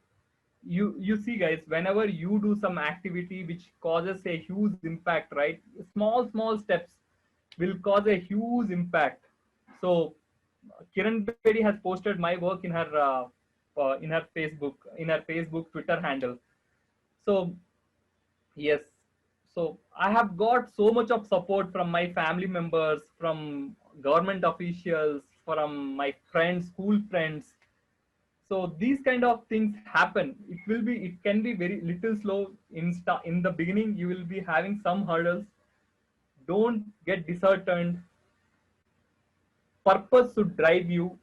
you see guys, whenever you do some activity which causes a huge impact, right, small steps will cause a huge impact. So Kiran Bedi has posted my work in her Facebook Twitter handle. So yes, so I have got so much of support from my family members, from government officials, from my friends, school friends. So these kind of things happen. It can be very little slow in the beginning. You will be having some hurdles. Don't get disheartened. Purpose should drive you.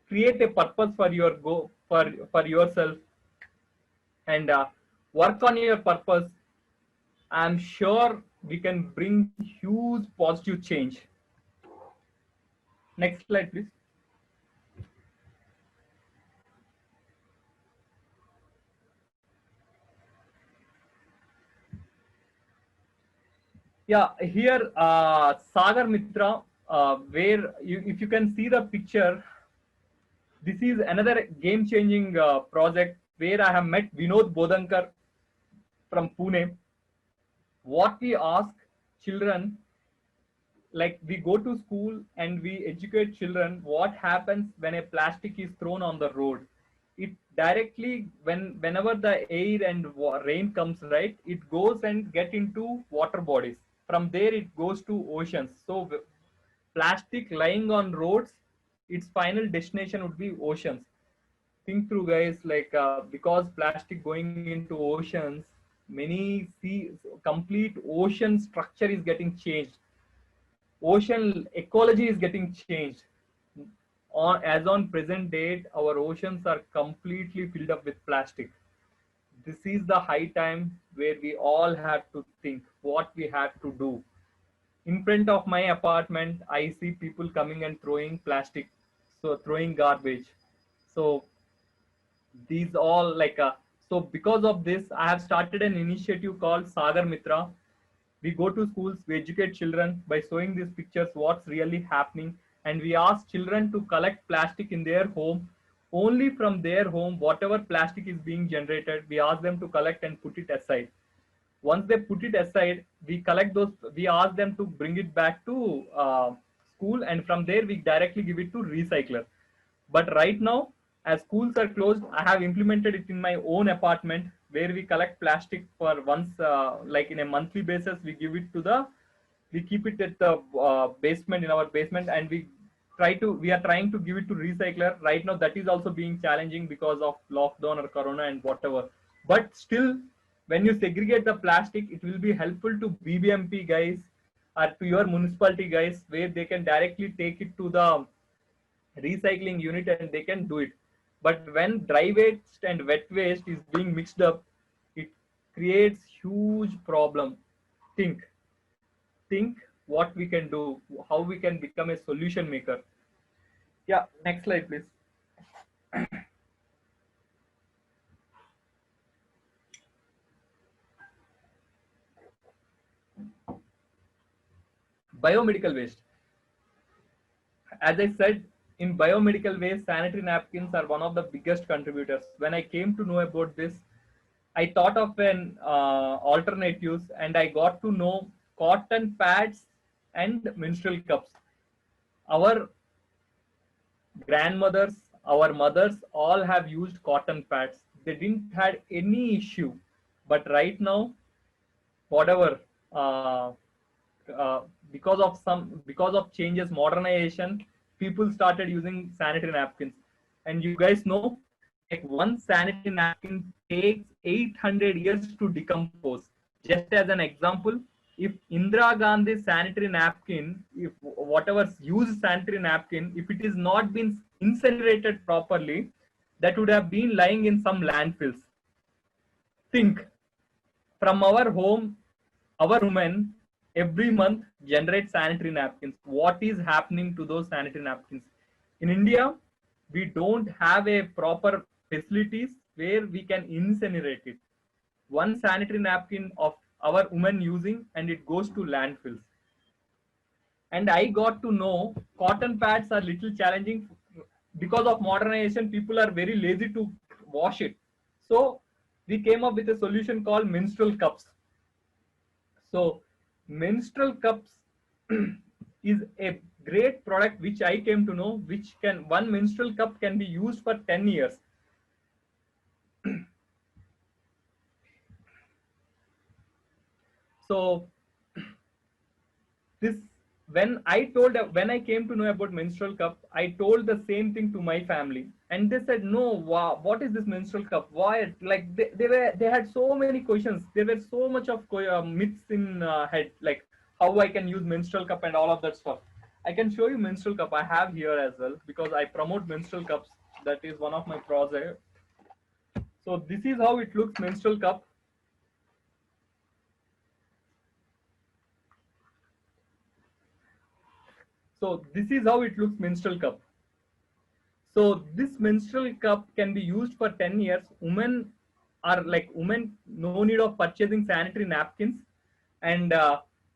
Create a purpose for your go for yourself, and work on your purpose. I'm sure we can bring huge positive change. Next slide, please. Yeah, here Sagar Mitra, where if you can see the picture, this is another game-changing project where I have met Vinod Bodankar from Pune. What we ask children, like we go to school and we educate children what happens when a plastic is thrown on the road. It directly, whenever the air and rain comes, right, it goes and get into water bodies. From there it goes to oceans. So plastic lying on roads, its final destination would be oceans. Think through guys, like because plastic going into oceans, many sea complete ocean structure is getting changed, ocean ecology is getting changed. As on present date, our oceans are completely filled up with plastic. This is the high time where we all have to think what we have to do. In front of my apartment, I see people coming and throwing plastic, so throwing garbage. So these all like so because of this, I have started an initiative called Sagar Mitra. We go to schools, we educate children by showing these pictures what's really happening, and we ask children to collect plastic in their home. Only from their home, whatever plastic is being generated, we ask them to collect and put it aside. Once they put it aside, we collect those, we ask them to bring it back to school, and from there we directly give it to recycler. But right now, as schools are closed, I have implemented it in my own apartment where we collect plastic for once, like in a monthly basis, we give it to we keep it at the basement, in our basement, and we are trying to give it to recycler. Right now, that is also being challenging because of lockdown or corona and whatever. But still, when you segregate the plastic, it will be helpful to BBMP guys or to your municipality guys, where they can directly take it to the recycling unit and they can do it. But when dry waste and wet waste is being mixed up, it creates huge problem. Think think what we can do, how we can become a solution maker. Yeah, next slide, please. Biomedical waste. As I said, in biomedical ways, sanitary napkins are one of the biggest contributors. When I came to know about this, I thought of an alternatives, and I got to know cotton pads and menstrual cups. Our grandmothers, our mothers all have used cotton pads. They didn't had any issue. But right now, whatever, uh, uh, because of changes, modernization, people started using sanitary napkins. And you guys know, like one sanitary napkin takes 800 years to decompose. Just as an example, if Indira Gandhi's sanitary napkin, if whatever used sanitary napkin, if it is not been incinerated properly, that would have been lying in some landfills. Think, from our home, our women every month generate sanitary napkins. What is happening to those sanitary napkins? In India, we don't have a proper facilities where we can incinerate it. One sanitary napkin of our women using, and it goes to landfills. And I got to know cotton pads are little challenging because of modernization. People are very lazy to wash it. So we came up with a solution called menstrual cups. So menstrual cups is a great product which I came to know, which can, one menstrual cup can be used for 10 years. So this, when I came to know about menstrual cup, I told the same thing to my family, and they said, no, wow, what is this menstrual cup? Why? Like they had so many questions. There were so much of myths in head, like how I can use menstrual cup and all of that stuff. I can show you menstrual cup. I have here as well because I promote menstrual cups. That is one of my projects. So this is how it looks, menstrual cup. So this is how it looks, menstrual cup. So this menstrual cup can be used for 10 years. Women no need of purchasing sanitary napkins, and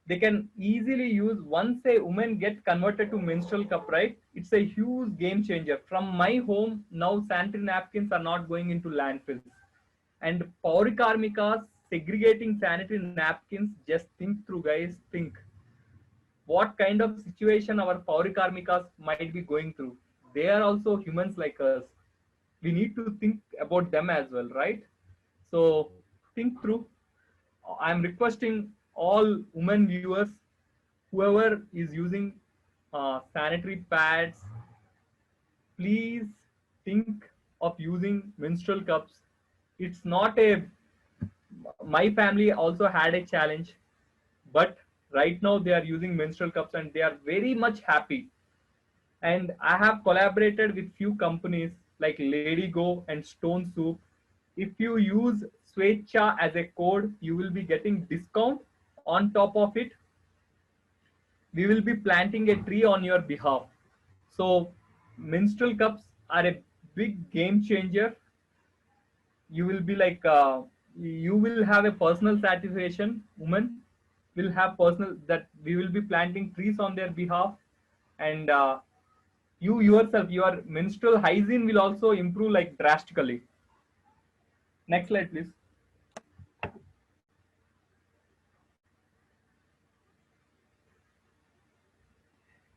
they can easily use. Once a woman get converted to menstrual cup, right? It's a huge game changer. From my home, now sanitary napkins are not going into landfills. And Paurikarmikas segregating sanitary napkins, just think through, guys, think what kind of situation our Paurikarmikas might be going through. They are also humans like us. We need to think about them as well, right? So think through. I'm requesting all women viewers, whoever is using sanitary pads, please think of using menstrual cups. It's not a, my family also had a challenge, but right now they are using menstrual cups and they are very much happy. And I have collaborated with few companies like Lady Go and Stone Soup. If you use Swechha as a code, you will be getting discount. On top of it, we will be planting a tree on your behalf. So menstrual cups are a big game changer. You will be like, you will have a personal satisfaction. Women will have personal, that we will be planting trees on their behalf. And you yourself, your menstrual hygiene will also improve like drastically. Next slide, please.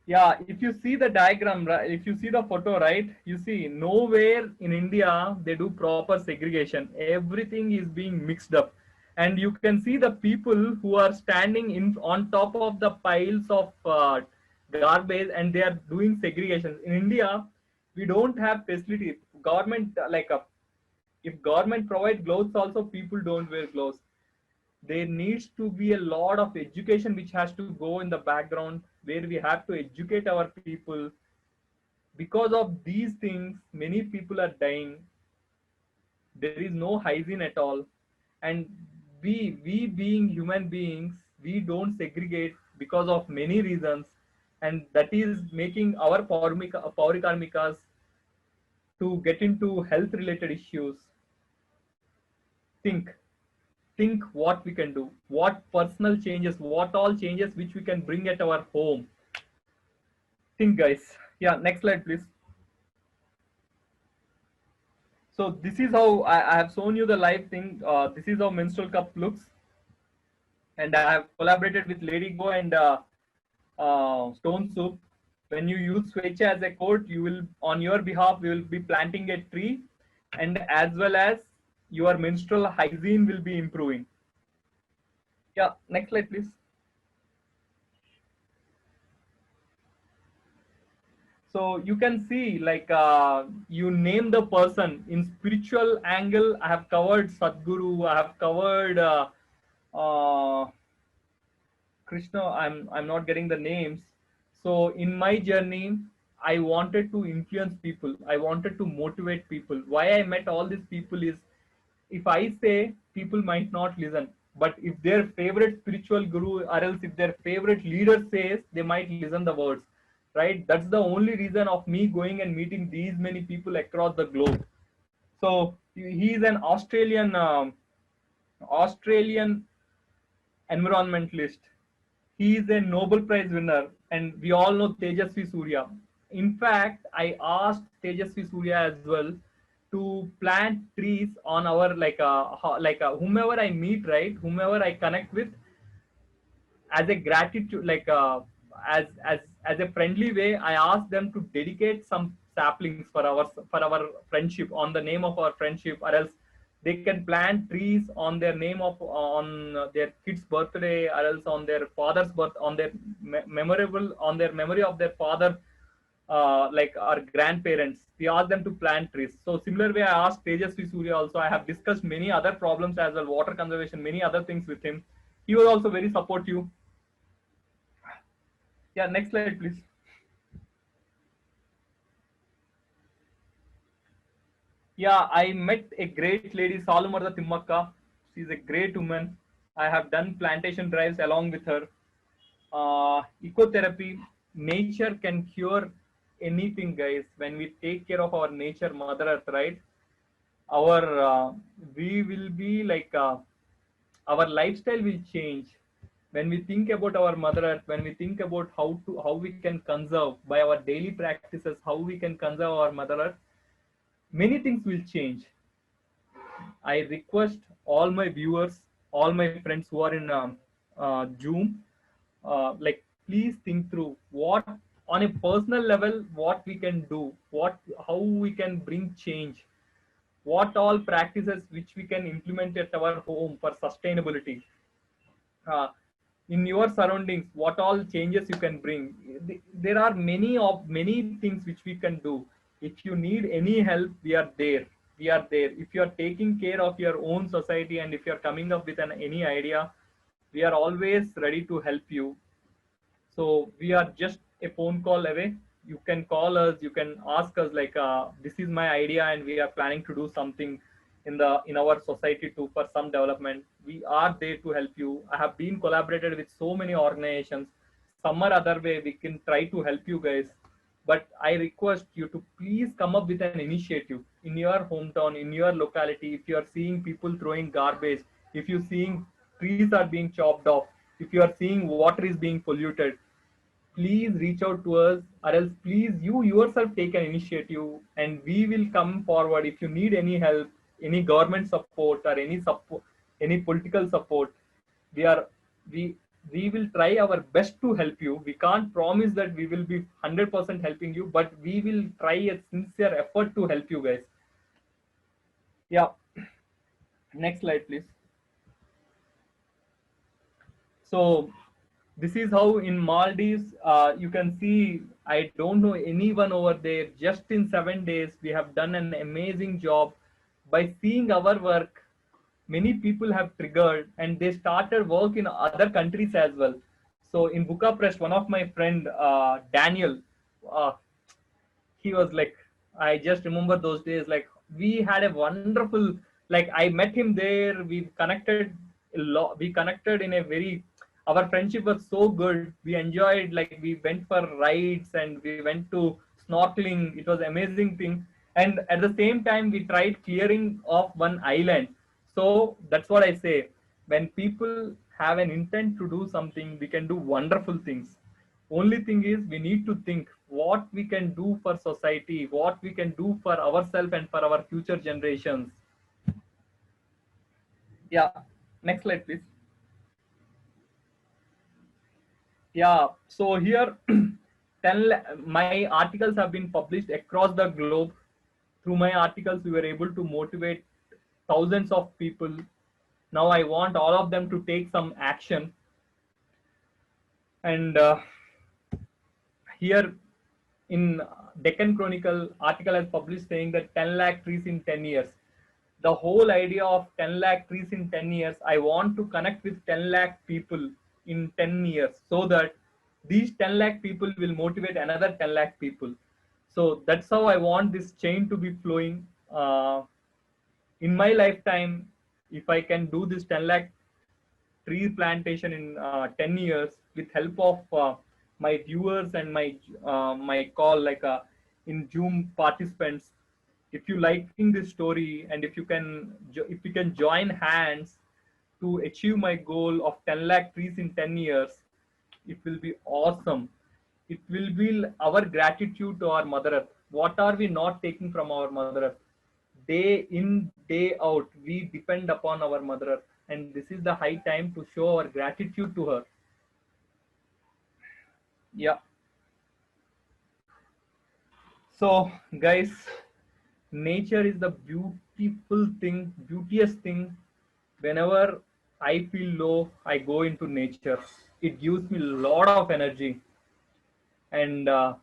Yeah, if you see the diagram, if you see the photo, right, you see nowhere in India they do proper segregation. Everything is being mixed up, and you can see the people who are standing in on top of the piles of garbage, and they are doing segregation. In India, we don't have facility. Government if government provide gloves, also people don't wear gloves. There needs to be a lot of education which has to go in the background, where we have to educate our people. Because of these things, many people are dying. There is no hygiene at all. And we being human beings, we don't segregate because of many reasons, and that is making our Paurikarmikas to get into health related issues. Think what we can do, what personal changes, what all changes which we can bring at our home. Think, guys. Yeah, next slide, please. So this is how I have shown you the live thing. This is how menstrual cup looks, and I have collaborated with Lady Go and Stone Soup. When you use Swecha as a code, you will, on your behalf, we will be planting a tree, and as well as your menstrual hygiene will be improving. Yeah, next slide, please. So you can see, like, you name the person in spiritual angle. I have covered Sadhguru. I have covered uh, Krishna. I'm not getting the names. So in my journey, I wanted to influence people. I wanted to motivate people. Why I met all these people is, if I say, people might not listen. But if their favorite spiritual guru, or else if their favorite leader says, they might listen the words, right? That's the only reason of me going and meeting these many people across the globe. So he is an Australian environmentalist. He is a Nobel Prize winner, and we all know Tejasvi Surya. In fact, I asked Tejasvi Surya as well to plant trees on our, whomever I meet, right, whomever I connect with, as a gratitude, as a friendly way, I asked them to dedicate some saplings for our friendship, on the name of our friendship, or else they can plant trees on their name of, on their kid's birthday, or else on their father's birth, on their memorable, on their memory of their father, like our grandparents. We asked them to plant trees. So similar way, I asked Tejasvi Surya also. I have discussed many other problems as well, water conservation, many other things with him. He was also very supportive. Yeah, next slide, please. Yeah, I met a great lady, Salumarda Timmakka. She's a great woman. I have done plantation drives along with her. Ecotherapy, nature can cure anything, guys. When we take care of our nature, Mother Earth, right? We will be like, our lifestyle will change. When we think about our Mother Earth, when we think about how we can conserve by our daily practices, how we can conserve our Mother Earth, many things will change. I request all my viewers, all my friends who are in Zoom, like, please think through what, on a personal level, what we can do, how we can bring change, what all practices which we can implement at our home for sustainability. Uh, in your surroundings, what all changes you can bring. There are many things which we can do. If you need any help, we are there. If you are taking care of your own society, and if you are coming up with any idea, we are always ready to help you. So we are just a phone call away. You can call us, you can ask us, like, this is my idea and we are planning to do something in our society too, for some development. We are there to help you. I have been collaborated with so many organizations. Some or other way we can try to help you guys. But I request you to please come up with an initiative in your hometown, in your locality. If you are seeing people throwing garbage, if you're seeing trees are being chopped off, if you are seeing water is being polluted, please reach out to us, or else please you yourself take an initiative, and we will come forward. If you need any help, any government support, or any support, any political support, we are we we will try our best to help you. We can't promise that we will be 100% helping you, but we will try a sincere effort to help you guys. Yeah, next slide, please. So this is how in Maldives, you can see, I don't know anyone over there. Just in 7 days, we have done an amazing job. By seeing our work, many people have triggered and they started work in other countries as well. So in Bucharest, one of my friend, Daniel, uh, he was like, I just remember those days, like, we had a wonderful, like, I met him there. We connected a lot. We connected in a very, our friendship was so good. We enjoyed, like, we went for rides and we went to snorkeling. It was amazing thing. And at the same time, we tried clearing off one island. So that's what I say. When people have an intent to do something, we can do wonderful things. Only thing is, we need to think what we can do for society, what we can do for ourselves and for our future generations. Yeah, next slide, please. Yeah, so here my articles have been published across the globe. Through my articles, we were able to motivate thousands of people. Now I want all of them to take some action. And here in Deccan Chronicle, article has published saying that 10 lakh trees in 10 years. The whole idea of 10 lakh trees in 10 years, I want to connect with 10 lakh people in 10 years so that these 10 lakh people will motivate another 10 lakh people. So that's how I want this chain to be flowing. In my lifetime, if I can do this 10 lakh tree plantation in 10 years with help of my viewers and my call like in Zoom participants, if you liking this story and if you can join hands to achieve my goal of 10 lakh trees in 10 years, it will be awesome. It will be our gratitude to our Mother Earth. What are we not taking from our Mother Earth? Day in, day out, we depend upon our Mother Earth. And this is the high time to show our gratitude to her. Yeah. So, guys, nature is the beautiful thing, beauteous thing. Whenever I feel low, I go into nature. It gives me a lot of energy. And the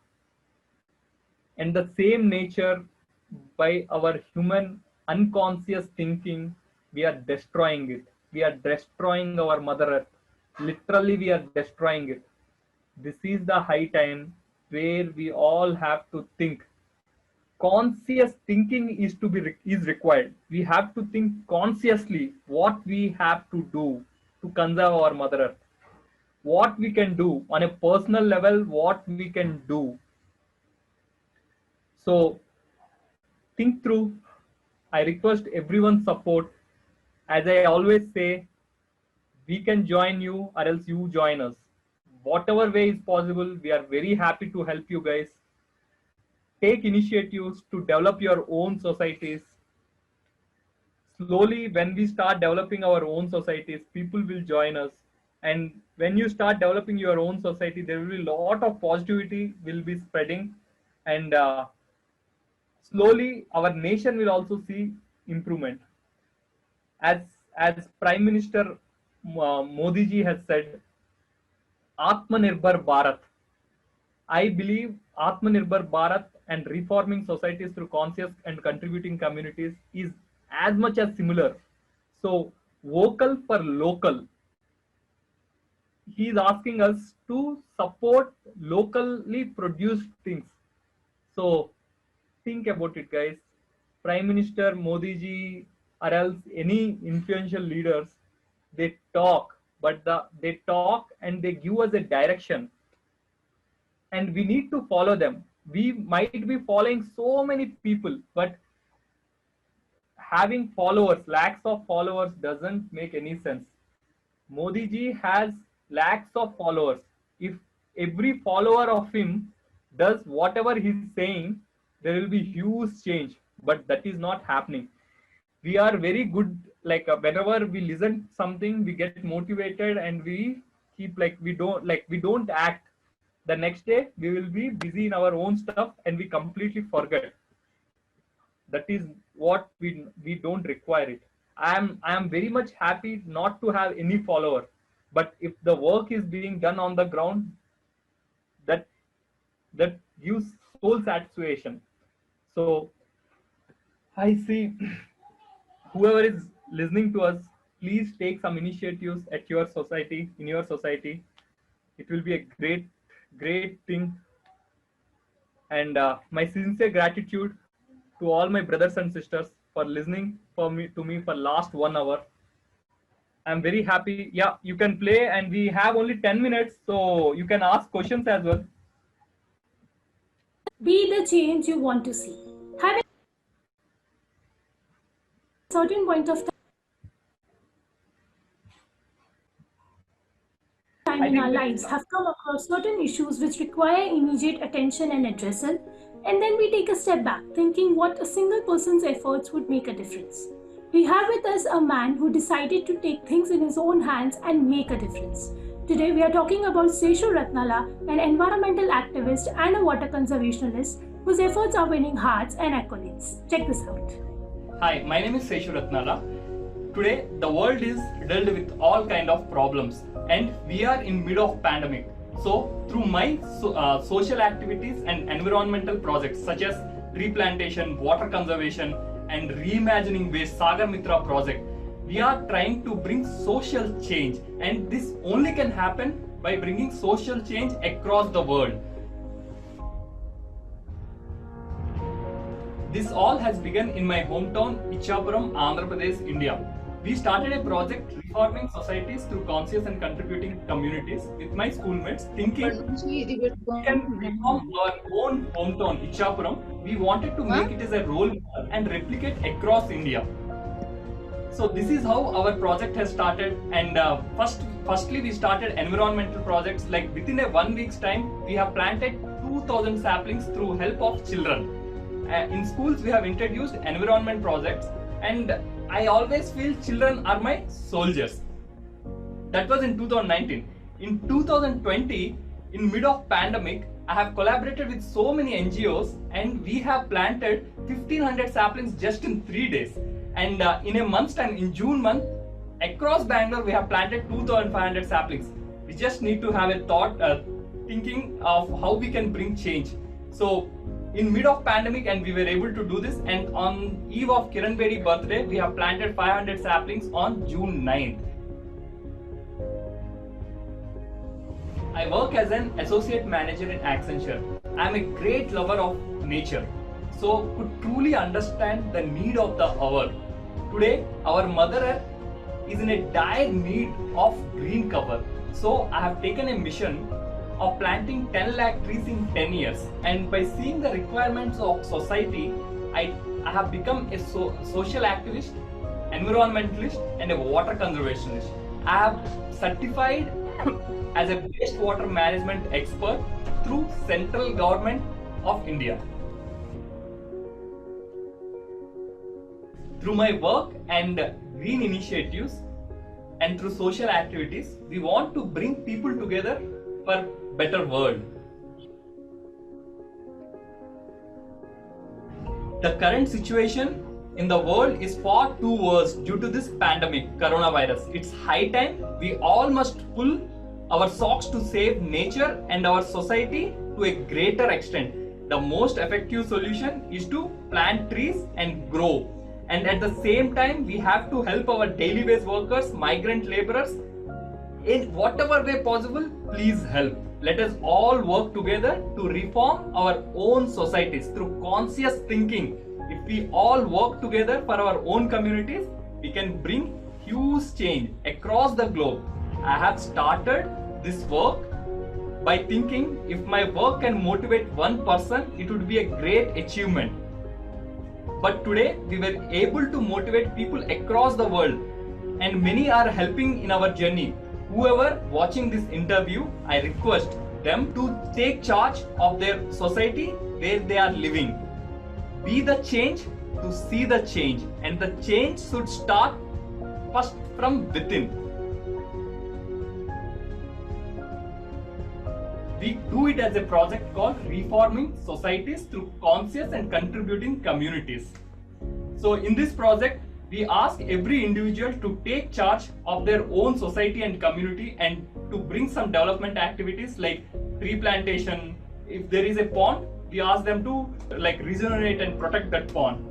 same nature, by our human unconscious thinking, we are destroying it. We are destroying our Mother Earth. Literally, we are destroying it. This is the high time where we all have to think. Conscious thinking is required. We have to think consciously what we have to do to conserve our Mother Earth. What we can do on a personal level, what we can do. So think through. I request everyone's support. As I always say, we can join you or else you join us. Whatever way is possible, we are very happy to help you guys. Take initiatives to develop your own societies. Slowly, when we start developing our own societies, people will join us. And when you start developing your own society, there will be a lot of positivity will be spreading. And slowly, our nation will also see improvement. As Prime Minister Modi ji has said, Atmanirbhar Bharat. I believe Atmanirbhar Bharat and reforming societies through conscious and contributing communities is as much as similar. So, vocal for local. He is asking us to support locally produced things. So, think about it, guys. Prime Minister Modi ji or else any influential leaders, they talk, but they talk and they give us a direction. And we need to follow them. We might be following so many people, but having followers, lakhs of followers doesn't make any sense. Modi ji has lakhs of followers. If every follower of him does whatever he's saying, there will be huge change, but that is not happening. We are very good, like whenever we listen something, we get motivated and we keep we don't act. The next day we will be busy in our own stuff and we completely forget. That is what we don't require it. I am very much happy not to have any follower, but if the work is being done on the ground, that gives soul satisfaction. So I see whoever is listening to us, please take some initiatives at your society, in your society. It will be a great thing. And my sincere gratitude to all my brothers and sisters for listening to me for last 1 hour. I'm very happy. Yeah, you can play, and we have only 10 minutes, so you can ask questions as well. Be the change you want to see. Having a certain point of time I in think our this, lives have come across certain issues which require immediate attention and addressal, and then we take a step back, thinking what a single person's efforts would make a difference. We have with us a man who decided to take things in his own hands and make a difference. Today, we are talking about Seshu Ratnala, an environmental activist and a water conservationist whose efforts are winning hearts and accolades. Check this out. Hi, my name is Seshu Ratnala. Today, the world is riddled with all kind of problems, and we are in mid of pandemic. So, through my social activities and environmental projects such as tree plantation, water conservation, and reimagining waste Sagar Mitra project, we are trying to bring social change, and this only can happen by bringing social change across the world. This all has begun in my hometown, Ichapuram, Andhra Pradesh, India. We started a project reforming societies through conscious and contributing communities with my schoolmates, thinking we can reform our own hometown, Ichapuram. We wanted to make it as a role model and replicate across India. So this is how our project has started, and firstly we started environmental projects. Like within a 1 week's time, we have planted 2,000 saplings through help of children. In schools, we have introduced environment projects, and I always feel children are my soldiers. That was in 2019. In 2020, in mid of pandemic, I have collaborated with so many NGOs, and we have planted 1,500 saplings just in 3 days. And in a month's time, in June month, across Bangalore, we have planted 2,500 saplings. We just need to have a thought, thinking of how we can bring change. So in mid of pandemic, and we were able to do this, and on eve of Kiran Bedi birthday, we have planted 500 saplings on June 9th. I work as an associate manager in Accenture. I am a great lover of nature, so could truly understand the need of the hour. Today, our Mother Earth is in a dire need of green cover. So I have taken a mission of planting 10 lakh trees in 10 years. And by seeing the requirements of society, I have become a social activist, environmentalist, and a water conservationist. I have certified as a wastewater management expert through Central Government of India. Through my work and green initiatives and through social activities, we want to bring people together for better world. The current situation in the world is far too worse due to this pandemic, coronavirus. It's high time we all must pull our socks to save nature and our society to a greater extent. The most effective solution is to plant trees and grow. And at the same time, we have to help our daily wage workers, migrant laborers, in whatever way possible. Please help. Let us all work together to reform our own societies through conscious thinking. If we all work together for our own communities, we can bring huge change across the globe. I have started this work by thinking if my work can motivate one person, it would be a great achievement. But today we were able to motivate people across the world, and many are helping in our journey. Whoever watching this interview, I request them to take charge of their society where they are living. Be the change to see the change, and the change should start first from within. We do it as a project called Reforming Societies through Conscious and Contributing Communities. So in this project, we ask every individual to take charge of their own society and community and to bring some development activities like tree plantation. If there is a pond, we ask them to regenerate and protect that pond.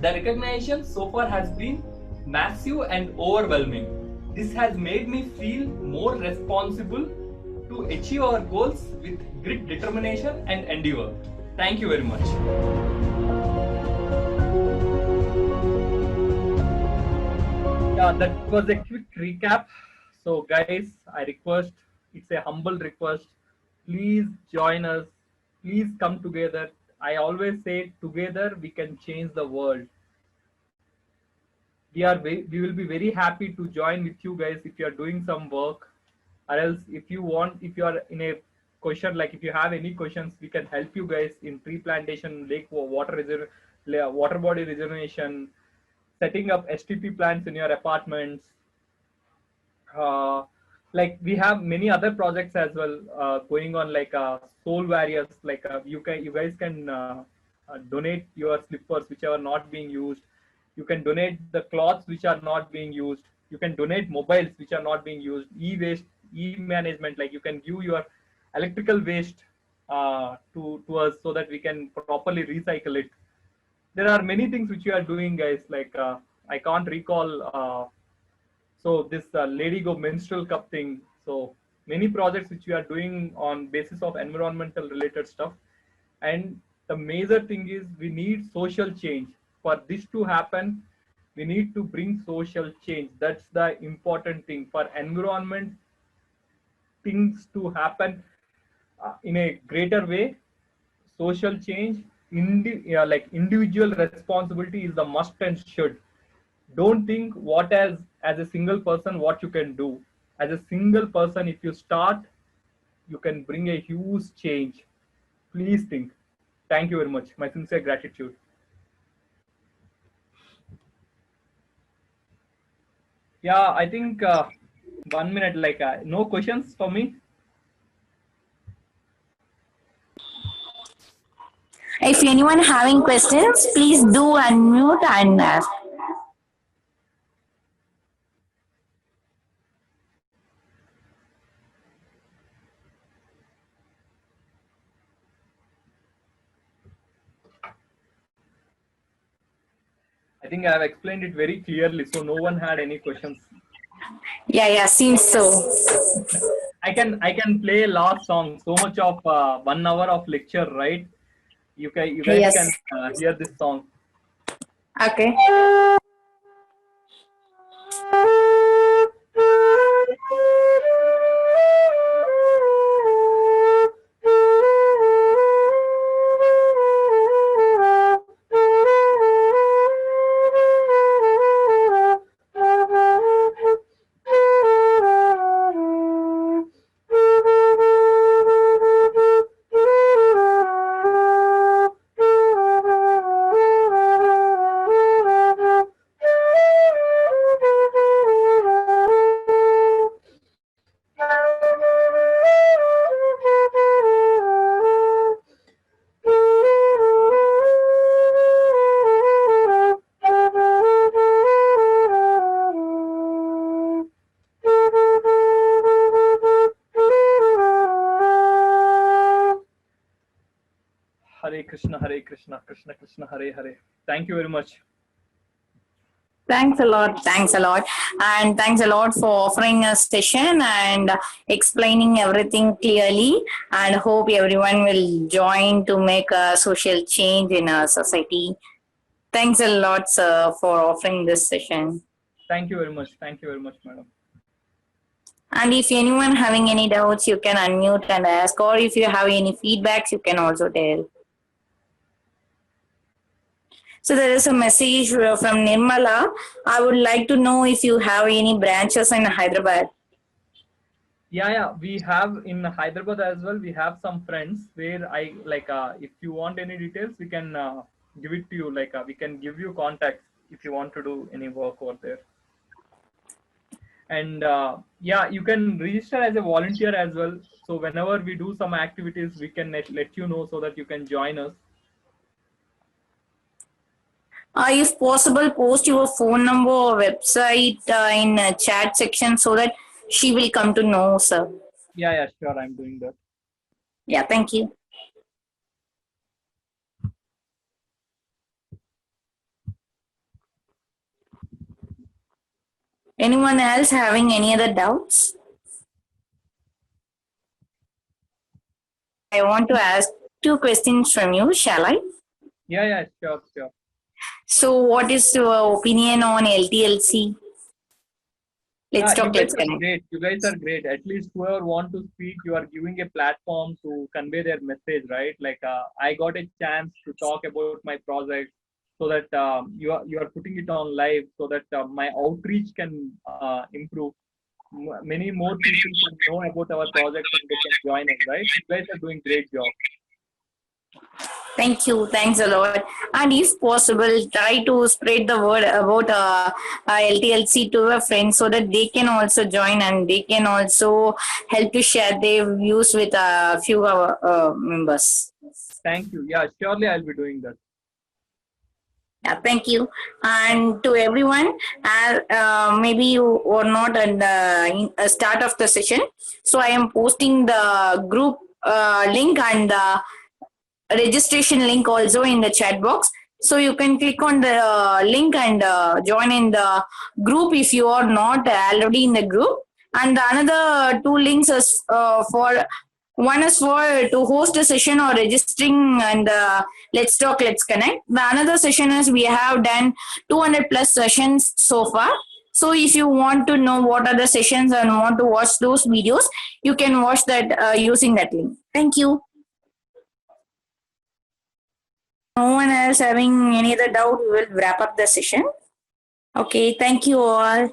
The recognition so far has been massive and overwhelming. This has made me feel more responsible to achieve our goals with grit, determination, and endeavor. Thank you very much. Yeah, that was a quick recap. So guys, I request, it's a humble request, please join us, please come together. I always say together we can change the world. we will be very happy to join with you guys if you are doing some work, or else if you want, if you are in a question, like if you have any questions, we can help you guys in tree plantation, lake water reserve, water body regeneration, setting up STP plants in your apartments. uh, like we have many other projects as well going on, like soul warriors, like you guys can donate your slippers which are not being used. You can donate the cloths which are not being used. You can donate mobiles which are not being used. E-waste, e-management, like you can give your electrical waste to us so that we can properly recycle it. There are many things which you are doing, guys, like I can't recall. So this lady go menstrual cup thing. So many projects which we are doing on basis of environmental related stuff. And the major thing is we need social change. For this to happen, we need to bring social change. That's the important thing. For environment things to happen in a greater way, social change, like individual responsibility is the must and should. Don't think what as a single person what you can do. As a single person, if you start, you can bring a huge change. Please think. Thank you very much. My sincere gratitude. Yeah, I think 1 minute, like no questions for me. If anyone having questions, please do unmute and ask. I think I have explained it very clearly, so no one had any questions. Yeah, seems so. I can play last song. So much of 1 hour of lecture, right? You guys Yes. can hear this song. Okay. Hare Krishna, Krishna Krishna, Hare Hare. Thank you very much. Thanks a lot. And thanks a lot for offering a session and explaining everything clearly, and hope everyone will join to make a social change in our society. Thanks a lot, sir, for offering this session. Thank you very much. Thank you very much, madam. And if anyone having any doubts, you can unmute and ask, or if you have any feedbacks, you can also tell. So there is a message from Nirmala. I would like to know if you have any branches in Hyderabad. Yeah, we have in Hyderabad as well. We have some friends where I like. If you want any details, we can give it to you. Like we can give you contacts if you want to do any work over there. And yeah, you can register as a volunteer as well. So whenever we do some activities, we can let you know so that you can join us. If possible, post your phone number or website in chat section so that she will come to know, sir. Yeah, sure. I'm doing that. Yeah, thank you. Anyone else having any other doubts? I want to ask 2 questions from you. Shall I? Yeah, sure. So what is your opinion on LTLC? Let's talk. Let's connect. Great. You guys are great. At least whoever want to speak, you are giving a platform to convey their message, right? Like I got a chance to talk about my project. so that you are putting it on live, so that my outreach can improve. Many more people can know about our project and they can join us, right? You guys are doing great job. Thank you. Thanks a lot. And if possible, try to spread the word about LTLC to your friends so that they can also join and they can also help to share their views with a few members. Thank you. Yeah, surely I'll be doing that. Yeah, thank you. And to everyone, maybe you were not at the start of the session. So I am posting the group link and the registration link also in the chat box. So you can click on the link and join in the group if you are not already in the group. And the another two links is for one is for to host a session or registering and let's talk, let's connect. The another session is we have done 200 plus sessions so far. So if you want to know what are the sessions and want to watch those videos, you can watch that using that link. Thank you. No one else having any other doubt, we will wrap up the session. Okay, thank you all.